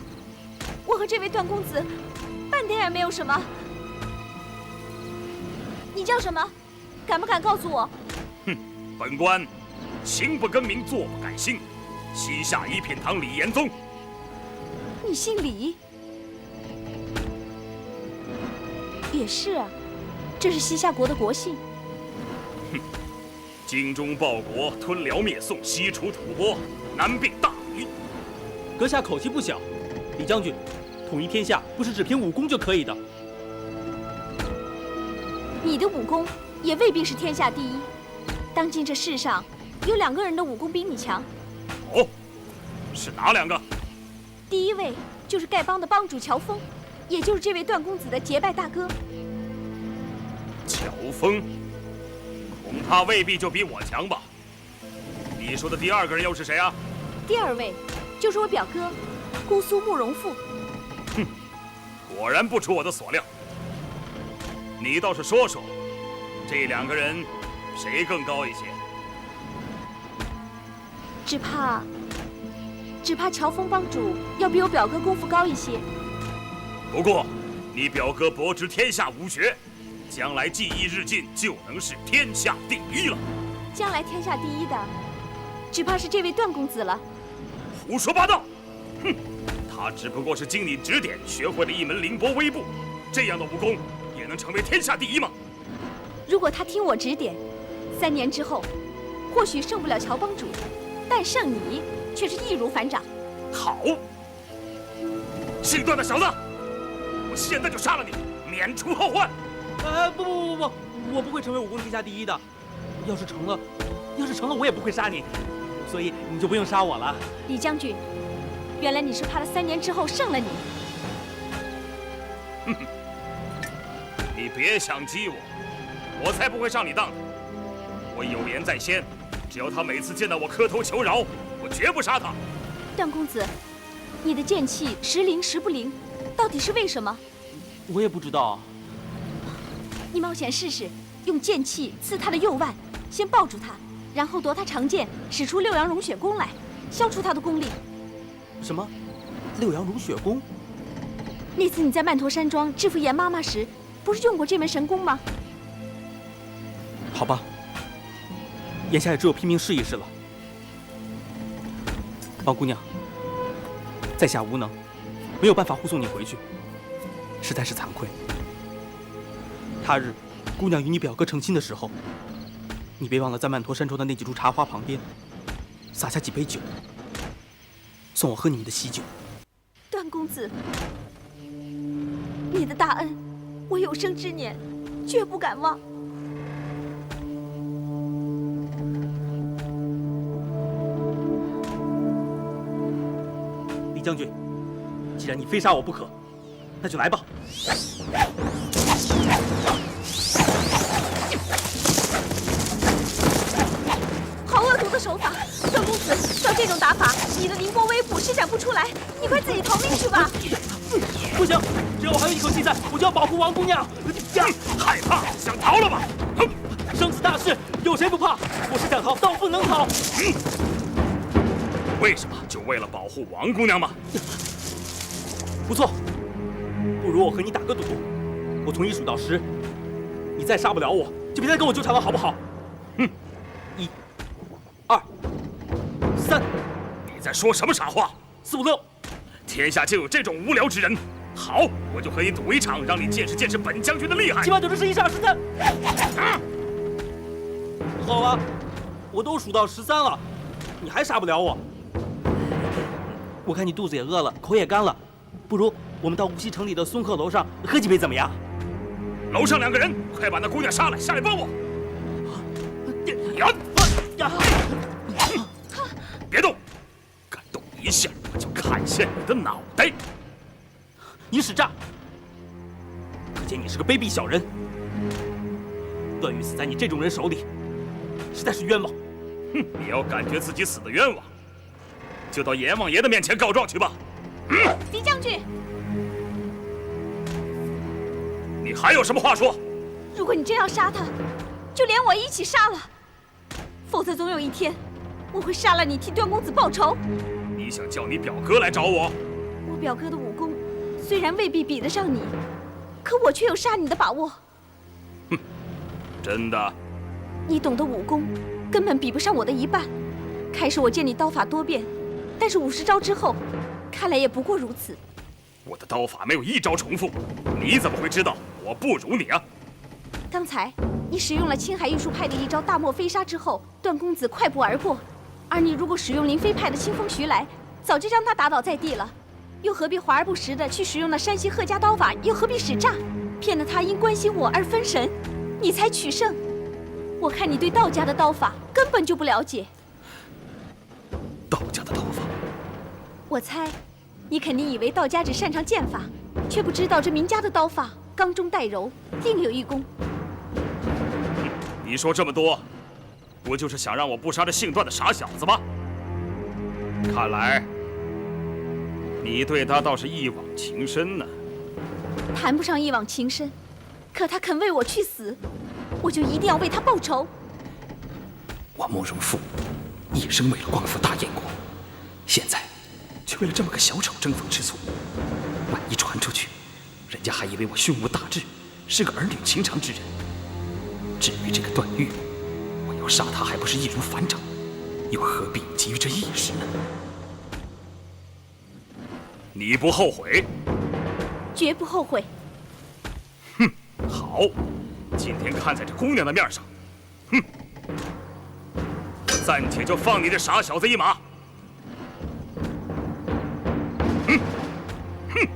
我和这位段公子半点也没有什么。你叫什么？敢不敢告诉我？哼，本官行不更名，坐不改姓，西夏一品堂李延宗。你姓李？也是啊，这是西夏国的国姓。哼，精忠报国，吞辽灭宋，西除吐蕃，南并大夷。阁下口气不小，李将军，统一天下不是只凭武功就可以的。你的武功也未必是天下第一。当今这世上，有2个人的武功比你强。哦，是哪2个？第一位就是丐帮的帮主乔峰，也就是这位段公子的结拜大哥。乔峰，恐怕未必就比我强吧？你说的第2个人又是谁啊？第2位就是我表哥，姑苏慕容复。哼，果然不出我的所料。你倒是说说，这2个人谁更高一些？只怕乔峰帮主要比我表哥功夫高一些。不过，你表哥博知天下武学，将来技艺日进，就能是天下第一了。将来天下第一的，只怕是这位段公子了。胡说八道！哼，他只不过是经你指点，学会了一门凌波微步，这样的武功也能成为天下第一吗？如果他听我指点，3年之后，或许胜不了乔帮主，但胜你却是易如反掌。好，姓段的小子，我现在就杀了你，免除后患。不，我不会成为武功天下第一的。要是成了，我也不会杀你，所以你就不用杀我了。李将军，原来你是怕了3年之后胜了你。哼哼，你别想激我，我才不会上你当的。我有言在先，只要他每次见到我磕头求饶，我绝不杀他。段公子，你的剑气时灵时不灵，到底是为什么？我也不知道。你冒险试试，用剑气刺他的右腕，先抱住他，然后夺他长剑，使出六阳融血功来，消除他的功力。什么？六阳融血功？那次你在曼陀山庄制服严妈妈时，不是用过这门神功吗？好吧，眼下也只有拼命试一试了。王姑娘，在下无能，没有办法护送你回去，实在是惭愧。他日，姑娘与你表哥成亲的时候，你别忘了在曼陀山庄的那几株茶花旁边，洒下几杯酒，送我喝你们的喜酒。段公子，你的大恩，我有生之年绝不敢忘。李将军，既然你非杀我不可，那就来吧。好恶毒的手法，段公子，照这种打法，你的凌波微步施展不出来，你快自己逃命去吧。不行，只要我还有一口气在，我就要保护王姑娘。害怕，想逃了吧？有谁不怕？我是想逃，但我不能逃。为什么？就为了保护王姑娘吗？不错，不如我和你打个赌，我从1数到10，你再杀不了我，就别再跟我纠缠了，好不好？1、2、3。你在说什么傻话？4、5、6。天下就有这种无聊之人。好，我就和你赌一场，让你见识见识本将军的厉害。7、8、9、10、11、12、13。好了，我都数到13了，你还杀不了我。我看你肚子也饿了，口也干了，不如我们到无锡城里的松鹤楼上喝几杯怎么样？楼上2个人，快把那姑娘杀来，下来帮我。别动，敢动一下，我就砍下你的脑袋！你使诈！可见你是个卑鄙小人。段誉死在你这种人手里，实在是冤枉。哼，你要感觉自己死得冤枉，就到阎王爷的面前告状去吧。狄将军，你还有什么话说？如果你真要杀他，就连我一起杀了，否则总有一天，我会杀了你，替段公子报仇。你想叫你表哥来找我？我表哥的武功虽然未必比得上你，可我却有杀你的把握。哼，真的？你懂得武功，根本比不上我的一半。开始我见你刀法多变，但是50招之后，看来也不过如此。我的刀法没有一招重复，你怎么会知道我不如你啊？刚才你使用了青海玉树派的一招大漠飞沙之后，段公子快步而过，而你如果使用林飞派的清风徐来，早就将他打倒在地了。又何必华而不实的去使用那山西贺家刀法？又何必使诈，骗得他因关心我而分神，你才取胜？我看你对道家的刀法根本就不了解。道家的刀法？我猜，你肯定以为道家只擅长剑法，却不知道这名家的刀法刚中带柔，另有一功。你说这么多，不就是想让我不杀这姓段的傻小子吗？看来你对他倒是一往情深呢。谈不上一往情深，可他肯为我去死，我就一定要为他报仇。我慕容复一生为了光复大燕国，现在却为了这么个小丑争风吃醋。万一传出去，人家还以为我胸无大志，是个儿女情长之人。至于这个段誉，我要杀他还不是易如反掌，又何必急于这一时呢？你不后悔？绝不后悔。哼，好，今天看在这姑娘的面上，哼，我暂且就放你这傻小子一马。哼，哼。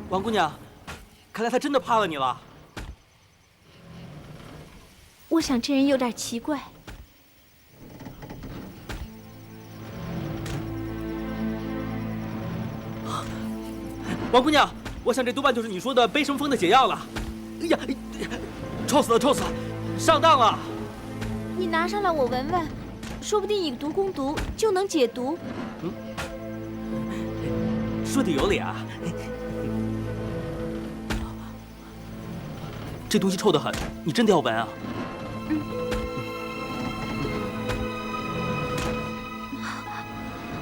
王姑娘，看来他真的怕了你了。我想这人有点奇怪。王姑娘，我想这多半就是你说的悲生风的解药了。哎呀，臭死了，臭死了，上当了！你拿上来我闻闻，说不定以毒攻毒就能解毒。说的有理啊。这东西臭得很，你真的要闻啊？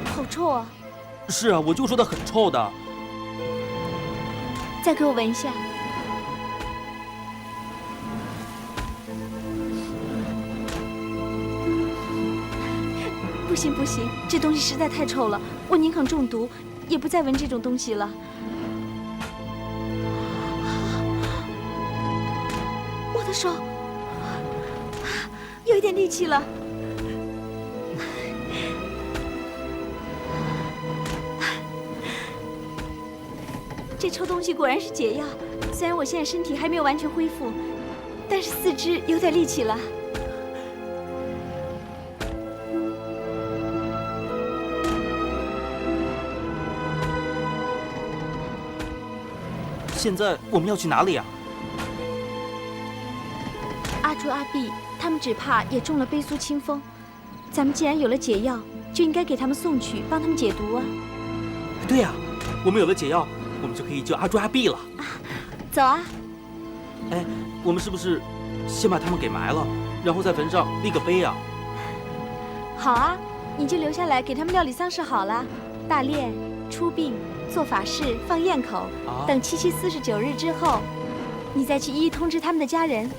好臭啊！是啊，我就说它很臭的。再给我闻一下。不行不行，这东西实在太臭了，我宁肯中毒，也不再闻这种东西了。我的手有一点力气了。这臭东西果然是解药，虽然我现在身体还没有完全恢复，但是四肢有点力气了。现在我们要去哪里啊？阿朱、阿碧他们只怕也中了悲苏清风，咱们既然有了解药，就应该给他们送去，帮他们解毒啊。对呀，我们有了解药，我们就可以救阿朱阿碧了。走啊！哎，我们是不是先把他们给埋了，然后在坟上立个碑啊？好啊，你就留下来给他们料理丧事好了。大殓、出殡、做法事、放焰口，等7七49日之后，你再去一一通知他们的家人。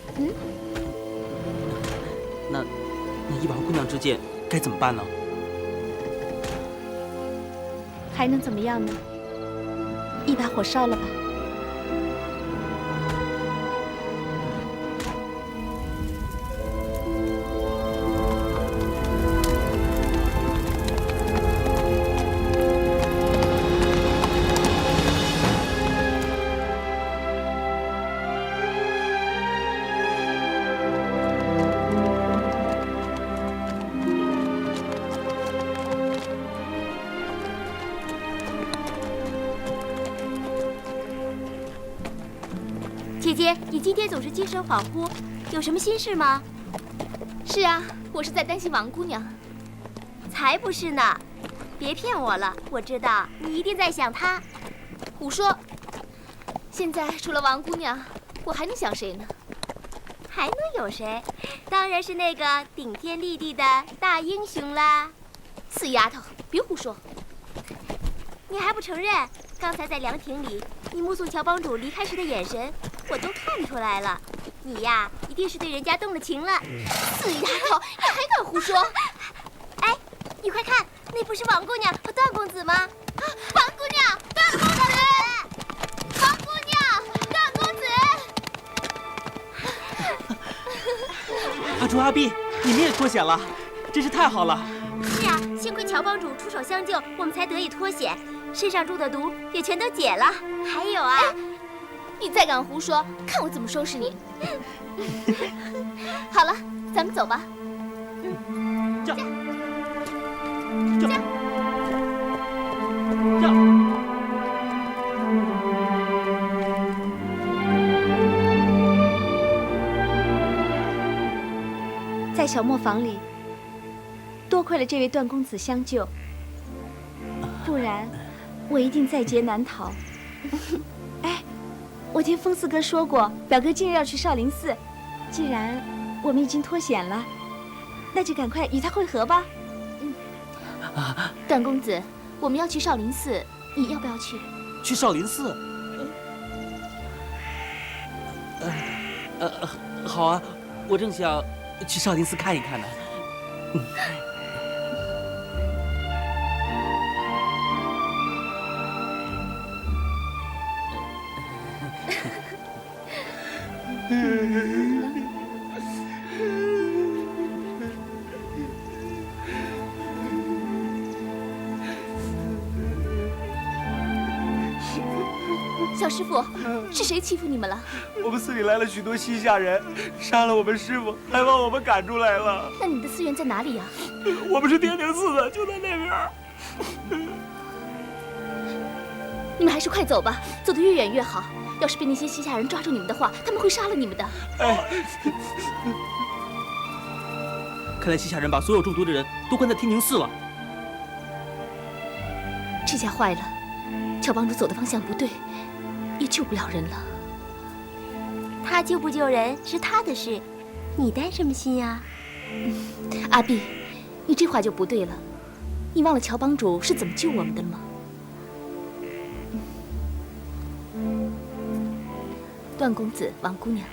那一把姑娘之剑该怎么办呢？还能怎么样呢？一把火烧了吧。姐姐，你今天总是精神恍惚，有什么心事吗？是啊，我是在担心王姑娘。才不是呢！别骗我了，我知道你一定在想她。胡说！现在除了王姑娘，我还能想谁呢？还能有谁？当然是那个顶天立地的大英雄啦！死丫头，别胡说！你还不承认？刚才在凉亭里，你目送乔帮主离开时的眼神，我都看出来了。你呀，一定是对人家动了情了。死丫头，你还敢胡说？哎，你快看，那不是王姑娘和段公子吗？王姑娘，段公子！王姑娘，段公子！阿朱阿碧，你们也脱险了，真是太好了。是啊，幸亏乔帮主出手相救，我们才得以脱险，身上中的毒也全都解了。还有啊，你再敢胡说，看我怎么收拾你！好了，咱们走吧。驾！在小磨坊里，多亏了这位段公子相救，不然我一定在劫难逃。哎，我听风四哥说过，表哥近日要去少林寺。既然我们已经脱险了，那就赶快与他会合吧。段公子，我们要去少林寺，你要不要去？去少林寺？好啊，我正想去少林寺看一看呢。小师傅，是谁欺负你们了？我们寺里来了许多西夏人，杀了我们师傅，还把我们赶出来了。那你们的寺院在哪里呀？我们是天庭寺的，就在那边。你们还是快走吧，走得越远越好。要是被那些西夏人抓住你们的话，他们会杀了你们的。哎，看来西夏人把所有中毒的人都关在天庭寺了。这下坏了，乔帮主走的方向不对，也救不了人了。他救不救人是他的事，你担什么心呀？阿碧，你这话就不对了。你忘了乔帮主是怎么救我们的了吗？段公子、王姑娘，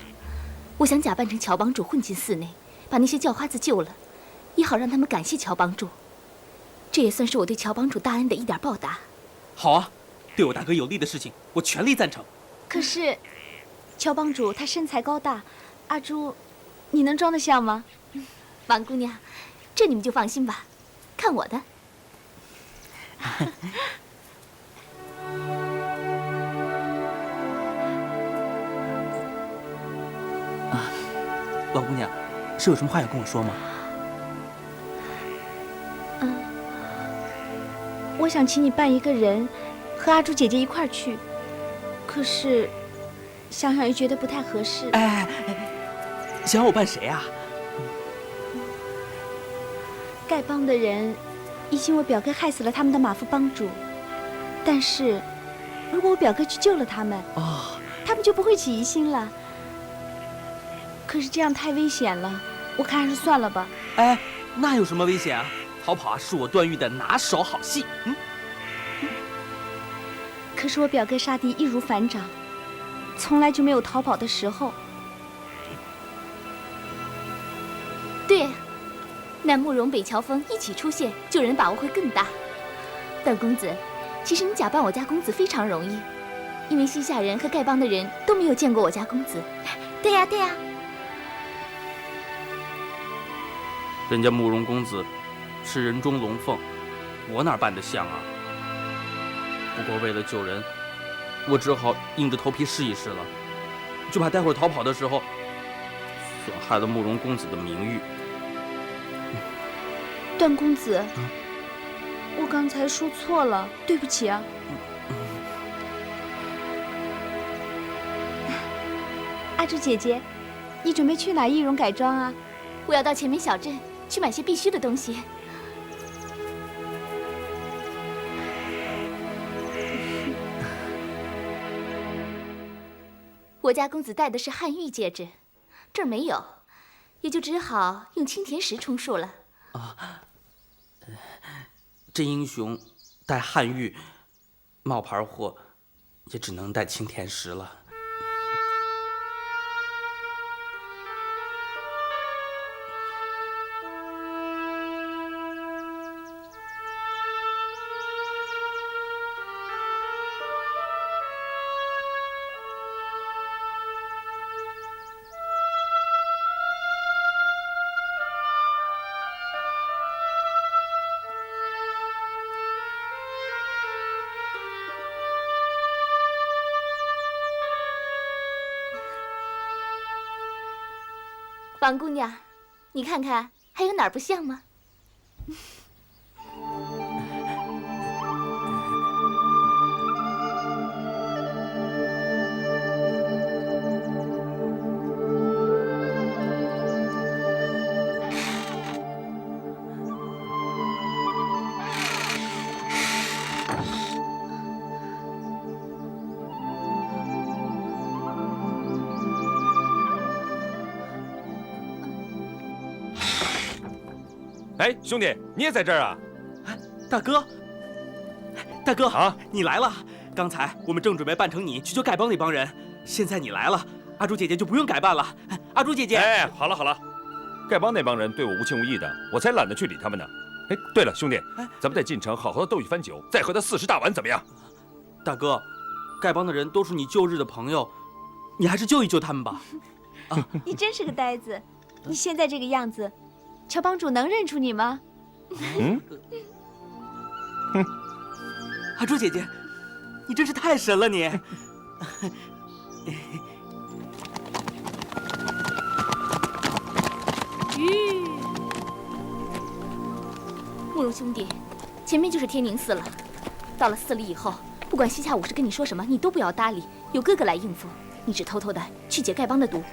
我想假扮成乔帮主混进寺内，把那些叫花子救了，也好让他们感谢乔帮主。这也算是我对乔帮主大恩的一点报答。好啊，对我大哥有利的事情，我全力赞成。可是，乔帮主他身材高大，阿朱，你能装得下吗？王姑娘，这你们就放心吧，看我的。王姑娘，是有什么话要跟我说吗？我想请你扮一个人，和阿朱姐姐一块儿去。可是，想想又觉得不太合适。哎，想让我扮谁啊？丐帮的人疑心我表哥害死了他们的马夫帮主，但是如果我表哥去救了他们，他们就不会起疑心了。可是这样太危险了，我看还是算了吧。哎，那有什么危险啊？逃跑啊，是我段誉的拿手好戏。可是我表哥杀敌易如反掌，从来就没有逃跑的时候。对，南慕容、北乔峰一起出现，救人把握会更大。段公子，其实你假扮我家公子非常容易，因为西夏人和丐帮的人都没有见过我家公子。对呀，对呀。人家慕容公子是人中龙凤，我哪扮得像啊？不过为了救人，我只好硬着头皮试一试了，就怕待会儿逃跑的时候损害了慕容公子的名誉。段公子，我刚才说错了，对不起啊。阿朱姐姐，你准备去哪易容改装啊？我要到前面小镇去买些必须的东西。我家公子戴的是汉玉戒指，这儿没有，也就只好用青田石充数了。真英雄戴汉玉，冒牌货也只能戴青田石了。王姑娘，你看看还有哪儿不像吗？哎，兄弟，你也在这儿啊？大哥，大哥啊，你来了！刚才我们正准备扮成你去救丐帮那帮人，现在你来了，阿朱姐姐就不用改扮了。阿朱姐姐，哎，好了好了，丐帮那帮人对我无情无义的，我才懒得去理他们呢。哎，对了，兄弟，咱们在进城好好的斗一番酒，再喝他40大碗，怎么样？大哥，丐帮的人都是你旧日的朋友，你还是救一救他们吧。你真是个呆子，你现在这个样子，乔帮主能认出你吗？阿朱姐姐，你真是太神了你！慕容兄弟，前面就是天宁寺了。到了寺里以后，不管西夏武士跟你说什么，你都不要搭理，有哥哥来应付。你只偷偷的去解丐帮的毒。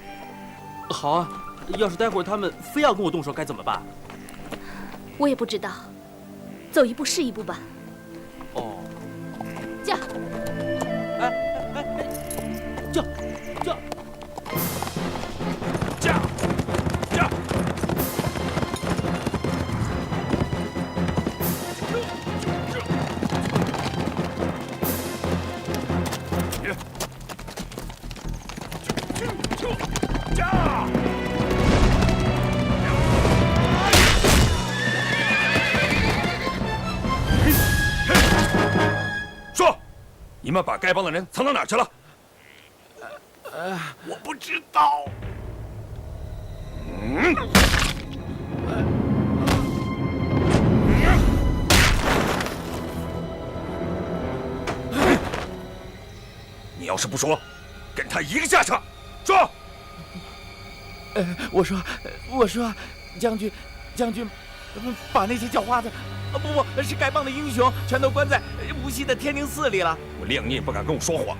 好啊，要是待会儿他们非要跟我动手，该怎么办？我也不知道，走一步是一步吧。哦，驾！驾！驾！驾！驾！说，你们把丐帮的人藏到哪儿去了？我不知道。你要是不说，跟他一个下场。说。我说，将军，把那些叫花子，不是丐帮的英雄，全都关在无锡的天宁寺里了。我令你也不敢跟我说谎，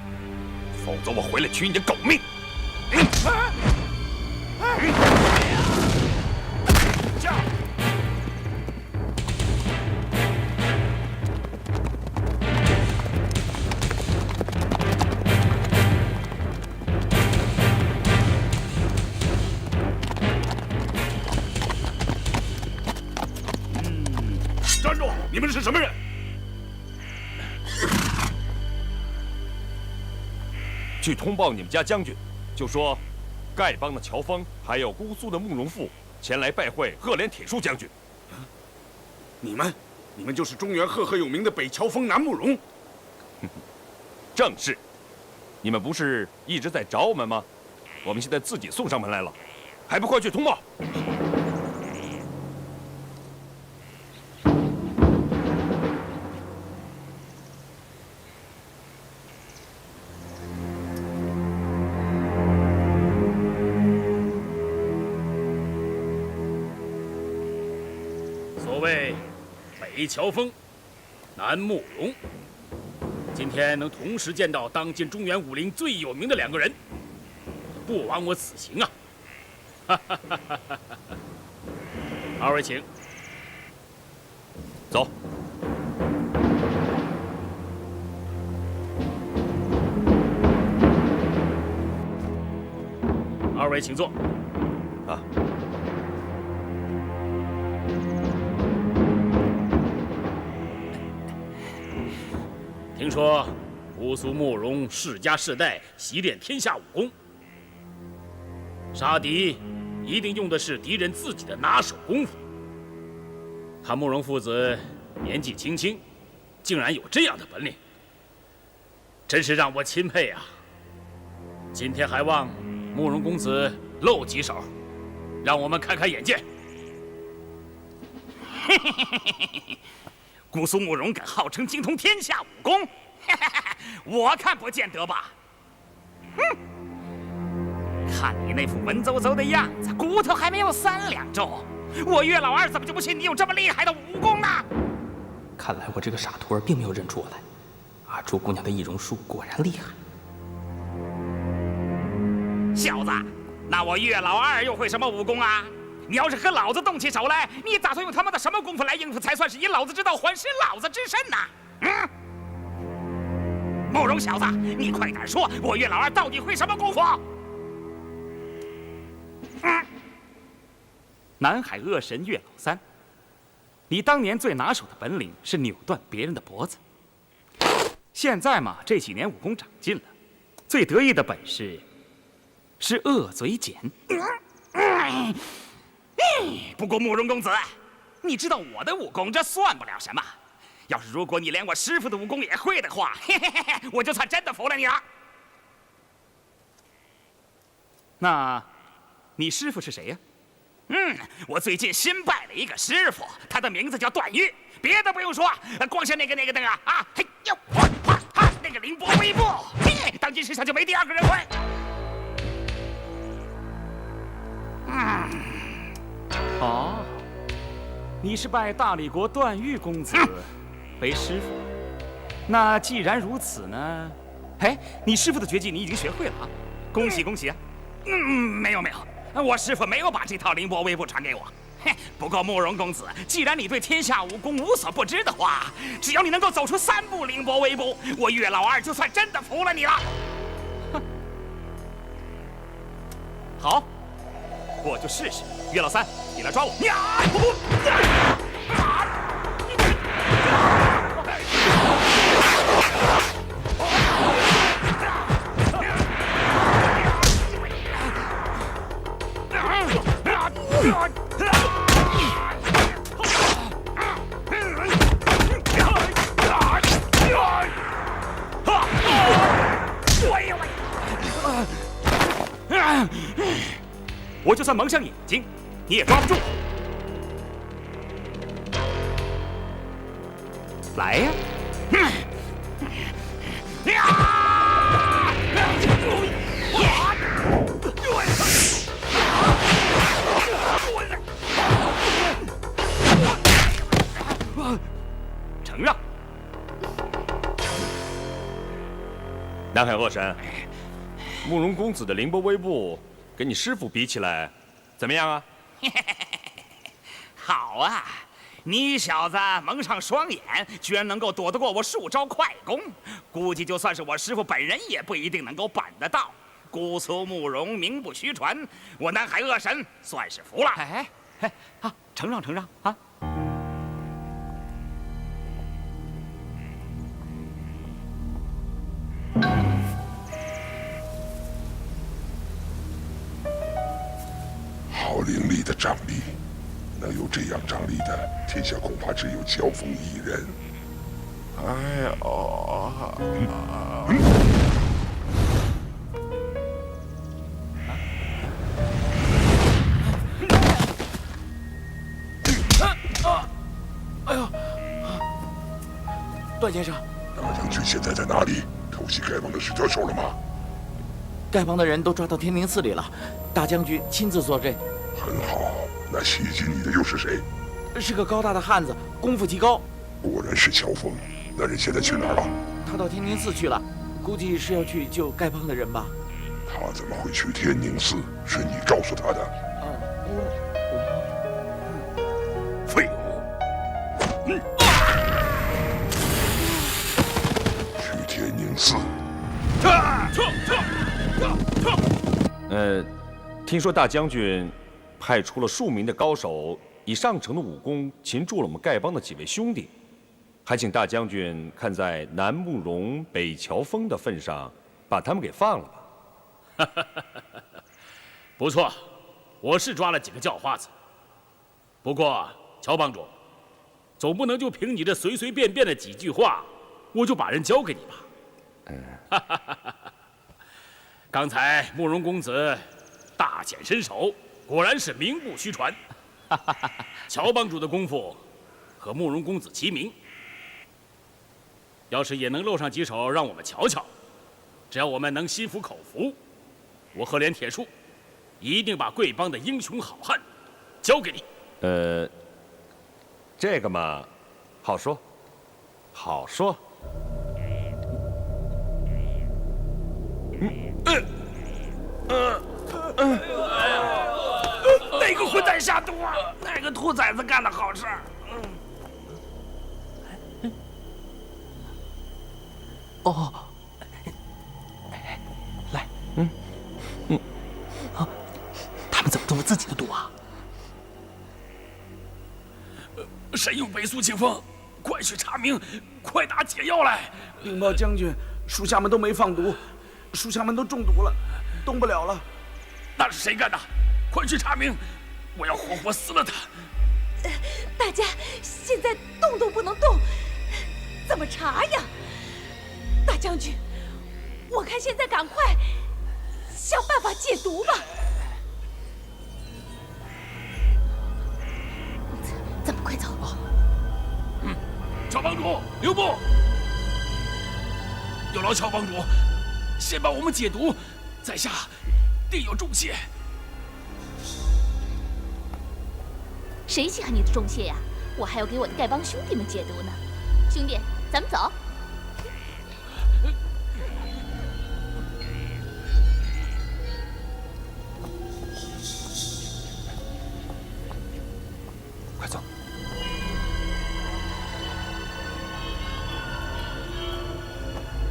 否则我回来取你的狗命！你们是什么人？去通报你们家将军，就说丐帮的乔峰还有姑苏的慕容复前来拜会赫连铁树将军。你们就是中原赫赫有名的北乔峰南慕容？正是。你们不是一直在找我们吗？我们现在自己送上门来了，还不快去通报！所谓北乔峰，南慕容，今天能同时见到当今中原武林最有名的2个人，不枉我此行啊！哈哈哈哈哈！二位请。走。二位请坐。啊。听说姑苏慕容世家世代习练天下武功，杀敌一定用的是敌人自己的拿手功夫。他慕容父子年纪轻轻，竟然有这样的本领，真是让我钦佩啊！今天还望慕容公子露几手，让我们开开眼界。姑苏慕容敢号称精通天下武功，我看不见得吧？哼！看你那副文绉绉的样子，骨头还没有3两重，我岳老二怎么就不信你有这么厉害的武功呢？看来我这个傻徒儿并没有认出我来，阿朱姑娘的易容术果然厉害。小子，那我岳老二又会什么武功啊？你要是和老子动起手来，你打算用他妈的什么功夫来应付才算是以老子之道还施老子之身呢？慕容小子，你快点说，我岳老二到底会什么功夫？南海恶神岳老三，你当年最拿手的本领是扭断别人的脖子，现在嘛，这几年武功长进了，最得意的本事是恶嘴剪。不过慕容公子，你知道我的武功这算不了什么。要是如果你连我师傅的武功也会的话，我就算真的服了你了。那，你师傅是谁呀？我最近新拜了一个师傅，他的名字叫段誉。别的不用说，光是那个嘿呦哈那个凌波微步，当今世上就没第2个人会。哦，你是拜大理国段誉公子为师傅。那既然如此呢？哎，你师傅的绝技你已经学会了啊！恭喜恭喜啊！没有，我师傅没有把这套凌波微步传给我。不过慕容公子，既然你对天下武功无所不知的话，只要你能够走出3步凌波微步，我岳老二就算真的服了你了。好，我就试试。岳老三，你来抓我！我就算蒙上眼睛，你也抓不住。来呀！承让。南海恶神，慕容公子的凌波微步跟你师傅比起来，怎么样啊？好啊，你小子蒙上双眼，居然能够躲得过我数招快攻，估计就算是我师傅本人也不一定能够办得到。姑苏慕容名不虚传，我南海恶神算是服了。承让啊！好凌厉的掌力，能有这样掌力的，天下恐怕只有乔峰一人。哎呦！哎呦！段先生，大将军现在在哪里？偷袭丐帮的事得手了吗？丐帮的人都抓到天宁寺里了，大将军亲自坐镇。很好，那袭击你的又是谁？是个高大的汉子，功夫极高。果然是乔峰。那人现在去哪儿了？他到天宁寺去了，估计是要去救丐帮的人吧。他怎么会去天宁寺？是你告诉他的？废物！去天宁寺。听说大将军派出了数名的高手，以上乘的武功擒住了我们丐帮的几位兄弟，还请大将军看在南慕容、北乔峰的份上，把他们给放了吧。不错，我是抓了几个叫花子。不过，乔帮主，总不能就凭你这随随便便的几句话，我就把人交给你吧？刚才慕容公子大显身手，果然是名不虚传。乔帮主的功夫和慕容公子齐名，要是也能露上几手让我们瞧瞧，只要我们能心服口服，我赫连铁树一定把贵帮的英雄好汉交给你。这个嘛，好说，好说。哪个混蛋下毒啊？哪个兔崽子干的好事儿？哦，来，他们怎么动了自己的毒啊？谁用北苏清风？快去查明，快打解药来！禀报将军，属下们都没放毒，属下们都中毒了，动不了了。那是谁干的？快去查明！我要活活撕了他！大家现在动都不能动，怎么查呀？大将军，我看现在赶快想办法解毒吧。咱们快走！乔帮主，留步！有劳乔帮主，先帮我们解毒，在下定有重谢。谁稀罕你的重谢呀？我还要给我的丐帮兄弟们解毒呢。兄弟，咱们走。快走！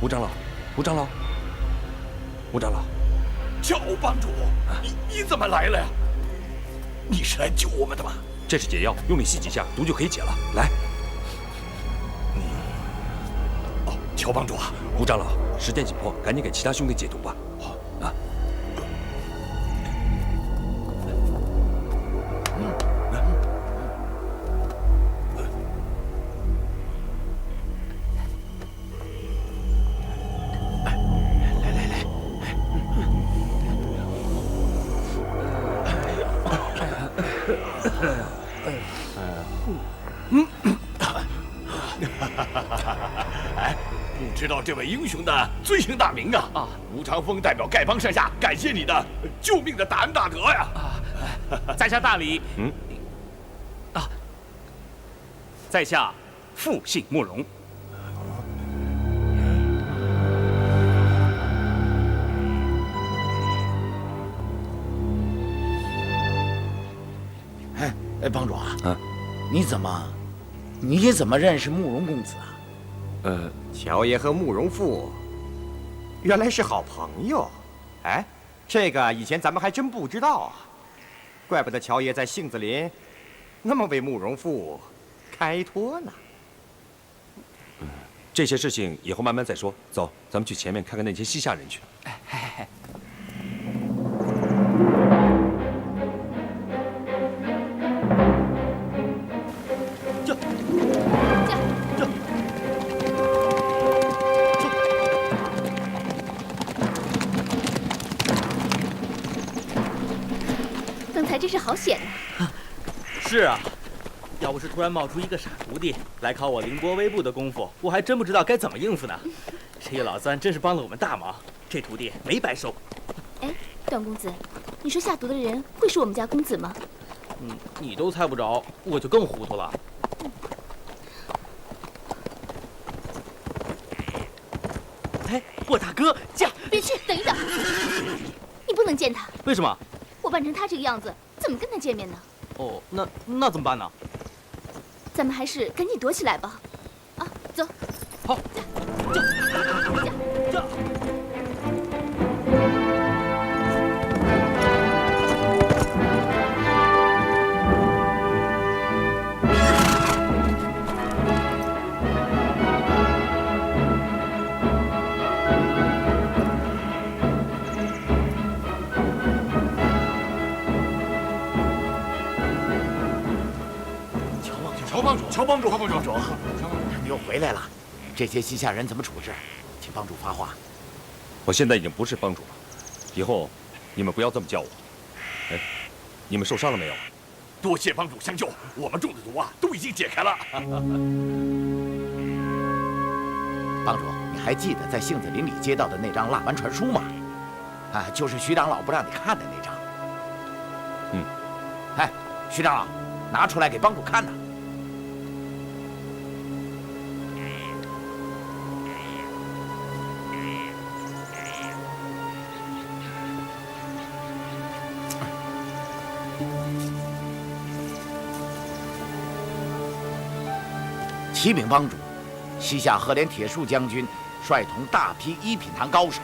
吴长老，吴长老，吴长老，乔帮主，你怎么来了呀？你是来救我们的吗？这是解药，用力吸几下，毒就可以解了。来。哦，乔帮主啊，吴长老，时间紧迫，赶紧给其他兄弟解毒吧。啊。哎，不知道这位英雄的尊姓大名啊？吴长风代表丐帮上下感谢你的救命的大恩大德呀！在下大礼。在下复姓慕容。哎，帮主啊，你怎么认识慕容公子啊？乔爷和慕容复原来是好朋友。哎，这个以前咱们还真不知道啊，怪不得乔爷在杏子林那么为慕容复开脱呢。这些事情以后慢慢再说。走，咱们去前面看看那些西夏人去。刚才真是好险呐！是啊，要不是突然冒出一个傻徒弟来考我凌波微步的功夫，我还真不知道该怎么应付呢。这叶老三真是帮了我们大忙，这徒弟没白收。哎，段公子，你说下毒的人会是我们家公子吗？你都猜不着，我就更糊涂了。哎，我大哥驾！别去，等一等，你不能见他。为什么？我扮成他这个样子，怎么跟他见面呢？哦，那怎么办呢？咱们还是赶紧躲起来吧。啊，走。好。乔帮主，你又回来了。这些西夏人怎么处置？请帮主发话。我现在已经不是帮主了，以后你们不要这么叫我。哎，你们受伤了没有？多谢帮主相救，我们中的毒都已经解开了。帮主，你还记得在杏子林里接到的那张蜡丸传书吗？啊，就是徐长老不让你看的那张。哎，徐长老，拿出来给帮主看呢。启禀帮主，西夏赫连铁树将军率同大批一品堂高手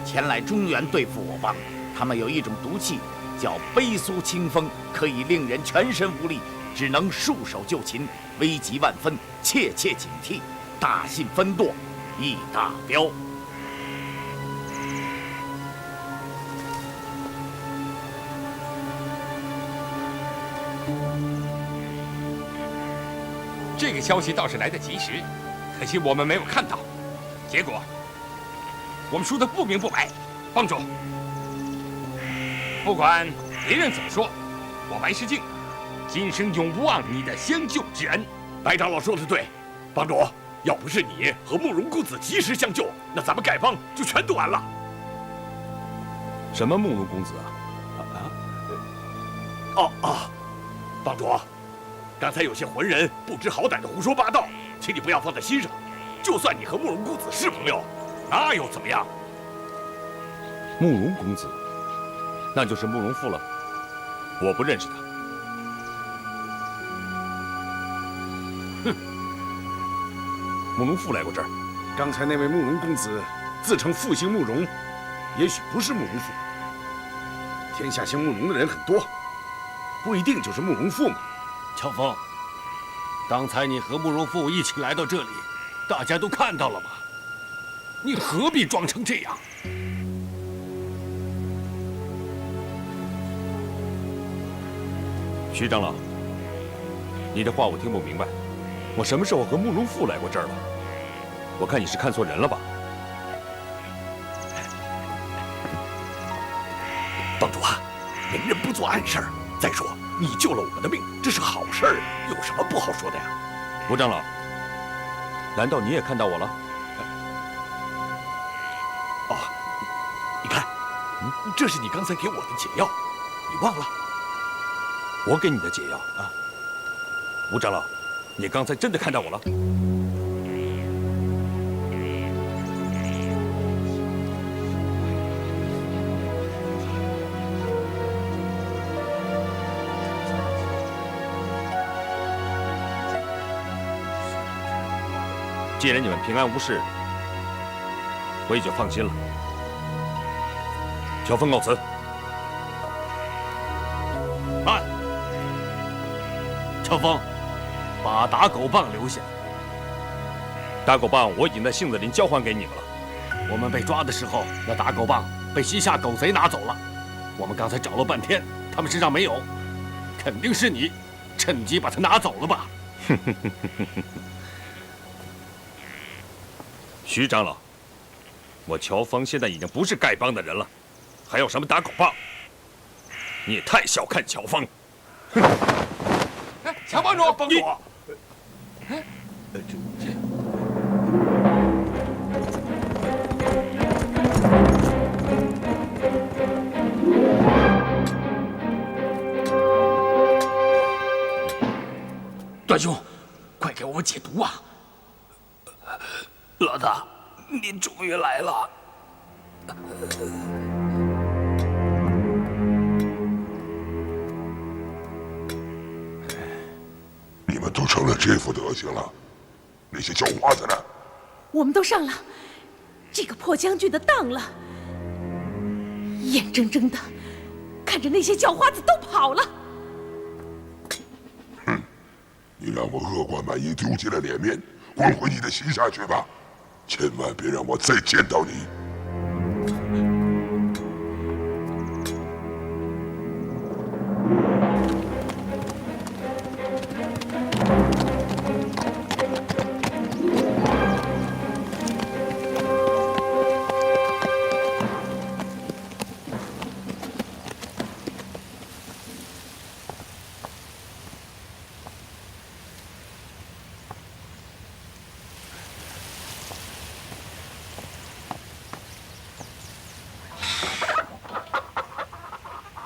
前来中原对付我方。他们有一种毒气，叫悲苏清风，可以令人全身无力，只能束手就擒，危急万分，切切警惕，大信分舵，一大彪。这个消息倒是来得及时，可惜我们没有看到，结果我们输得不明不白。帮主，不管别人怎么说，我白世镜今生永不忘你的相救之恩。白长老说的对，帮主，要不是你和慕容公子及时相救，那咱们丐帮就全都完了。什么慕容公子啊？帮主。刚才有些浑人不知好歹的胡说八道，请你不要放在心上。就算你和慕容公子是朋友，那又怎么样？慕容公子，那就是慕容复了。我不认识他。哼，慕容复来过这儿。刚才那位慕容公子自称复姓慕容，也许不是慕容复。天下姓慕容的人很多，不一定就是慕容复嘛。乔峰，刚才你和慕容复一起来到这里，大家都看到了吗？你何必装成这样？徐长老，你的话我听不明白。我什么时候和慕容复来过这儿了？我看你是看错人了吧？帮主啊，明人不做暗事儿。再说，你救了我们的命，这是好事儿，有什么不好说的呀？吴长老，难道你也看到我了？哦，你看，这是你刚才给我的解药，你忘了？我给你的解药啊？吴长老，你刚才真的看到我了？既然你们平安无事，我也就放心了。乔峰告辞。慢，乔峰，把打狗棒留下。打狗棒我已经在杏子林交还给你们了。我们被抓的时候，那打狗棒被西夏狗贼拿走了。我们刚才找了半天，他们身上没有，肯定是你趁机把它拿走了吧？徐长老，我乔峰现在已经不是丐帮的人了，还要什么打狗棒？你也太小看乔峰。哎，乔帮主，帮主。段兄，快给我们解毒啊！老大，你终于来了。你们都成了这副德行了，那些叫花子呢？我们都上了这个破将军的当了，眼睁睁的看着那些叫花子都跑了。你让我恶贯满盈，丢尽了脸面，滚回你的旗下去吧！千万别让我再见到你。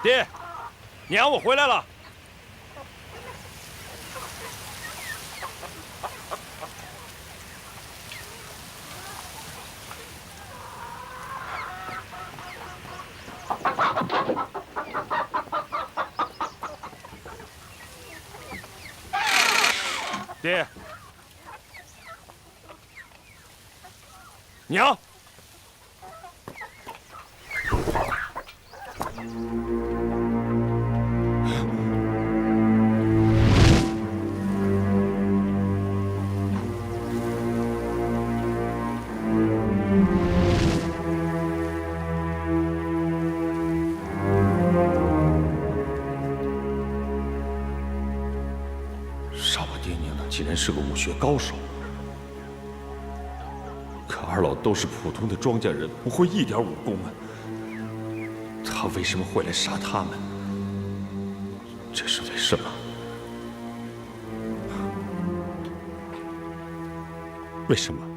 爹，娘，我回来了。爹，娘。杀我爹娘的竟然是个武学高手，可二老都是普通的庄稼人，不会一点武功啊。他为什么会来杀他们？这是为什么？为什么？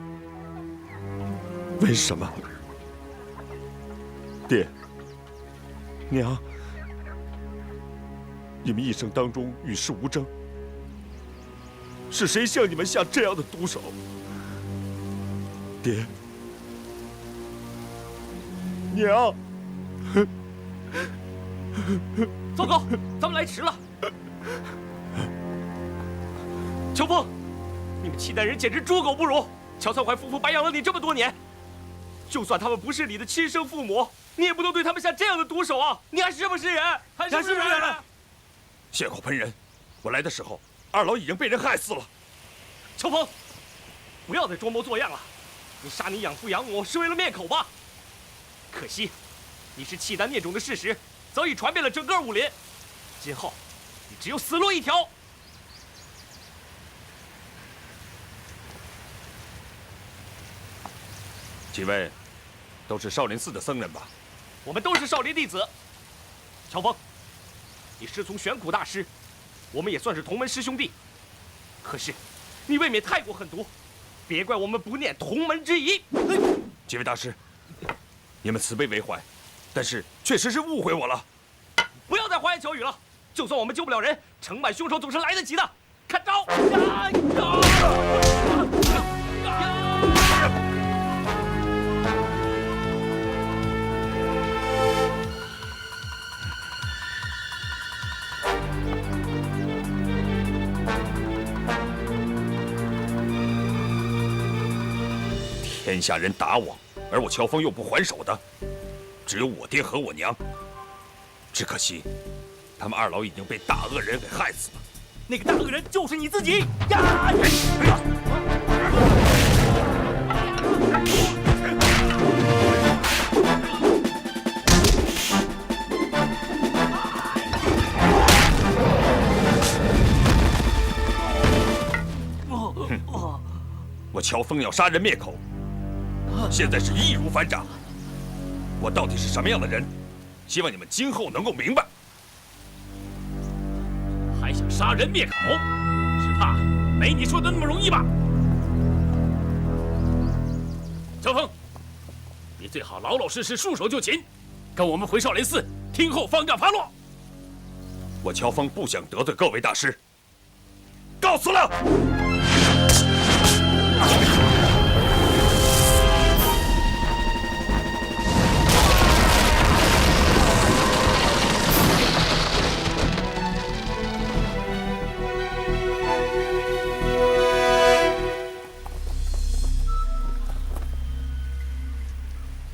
为什么？爹，娘，你们一生当中与世无争，是谁像你们下这样的毒手？爹，娘。糟糕，咱们来迟了。秋风，你们契丹人简直猪狗不如！乔三槐夫妇白养了你这么多年，就算他们不是你的亲生父母，你也不能对他们下这样的毒手啊！你还是不是人？还是不是人？血口喷人！我来的时候，二老已经被人害死了。秋风，不要再装模作样了。你杀你养父养母是为了灭口吧？可惜，你是契丹孽种的事实早已传遍了整个武林，今后你只有死路一条。几位都是少林寺的僧人吧？我们都是少林弟子。乔峰，你师从玄苦大师，我们也算是同门师兄弟。可是，你未免太过狠毒，别怪我们不念同门之谊。几位大师，你们慈悲为怀，但是确实是误会我了。不要再花言巧语了，就算我们救不了人，惩办凶手总是来得及的。看招！天下人打我，而我乔峰又不还手的，只有我爹和我娘。只可惜，他们二老已经被大恶人给害死了。那个大恶人就是你自己呀！我乔峰要杀人灭口，现在是易如反掌。我到底是什么样的人？希望你们今后能够明白。还想杀人灭口，只怕没你说的那么容易吧？乔峰，你最好老老实实束手就擒，跟我们回少林寺听候方丈发落。我乔峰不想得罪各位大师，告辞了。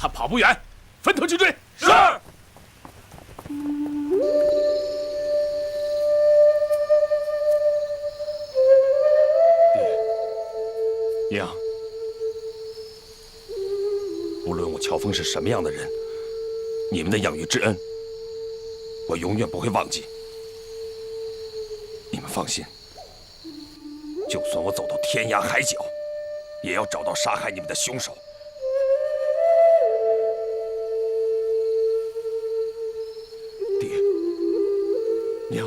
他跑不远，分头去追。是。娘，无论我乔峰是什么样的人，你们的养育之恩，我永远不会忘记。你们放心，就算我走到天涯海角，也要找到杀害你们的凶手。爹，娘。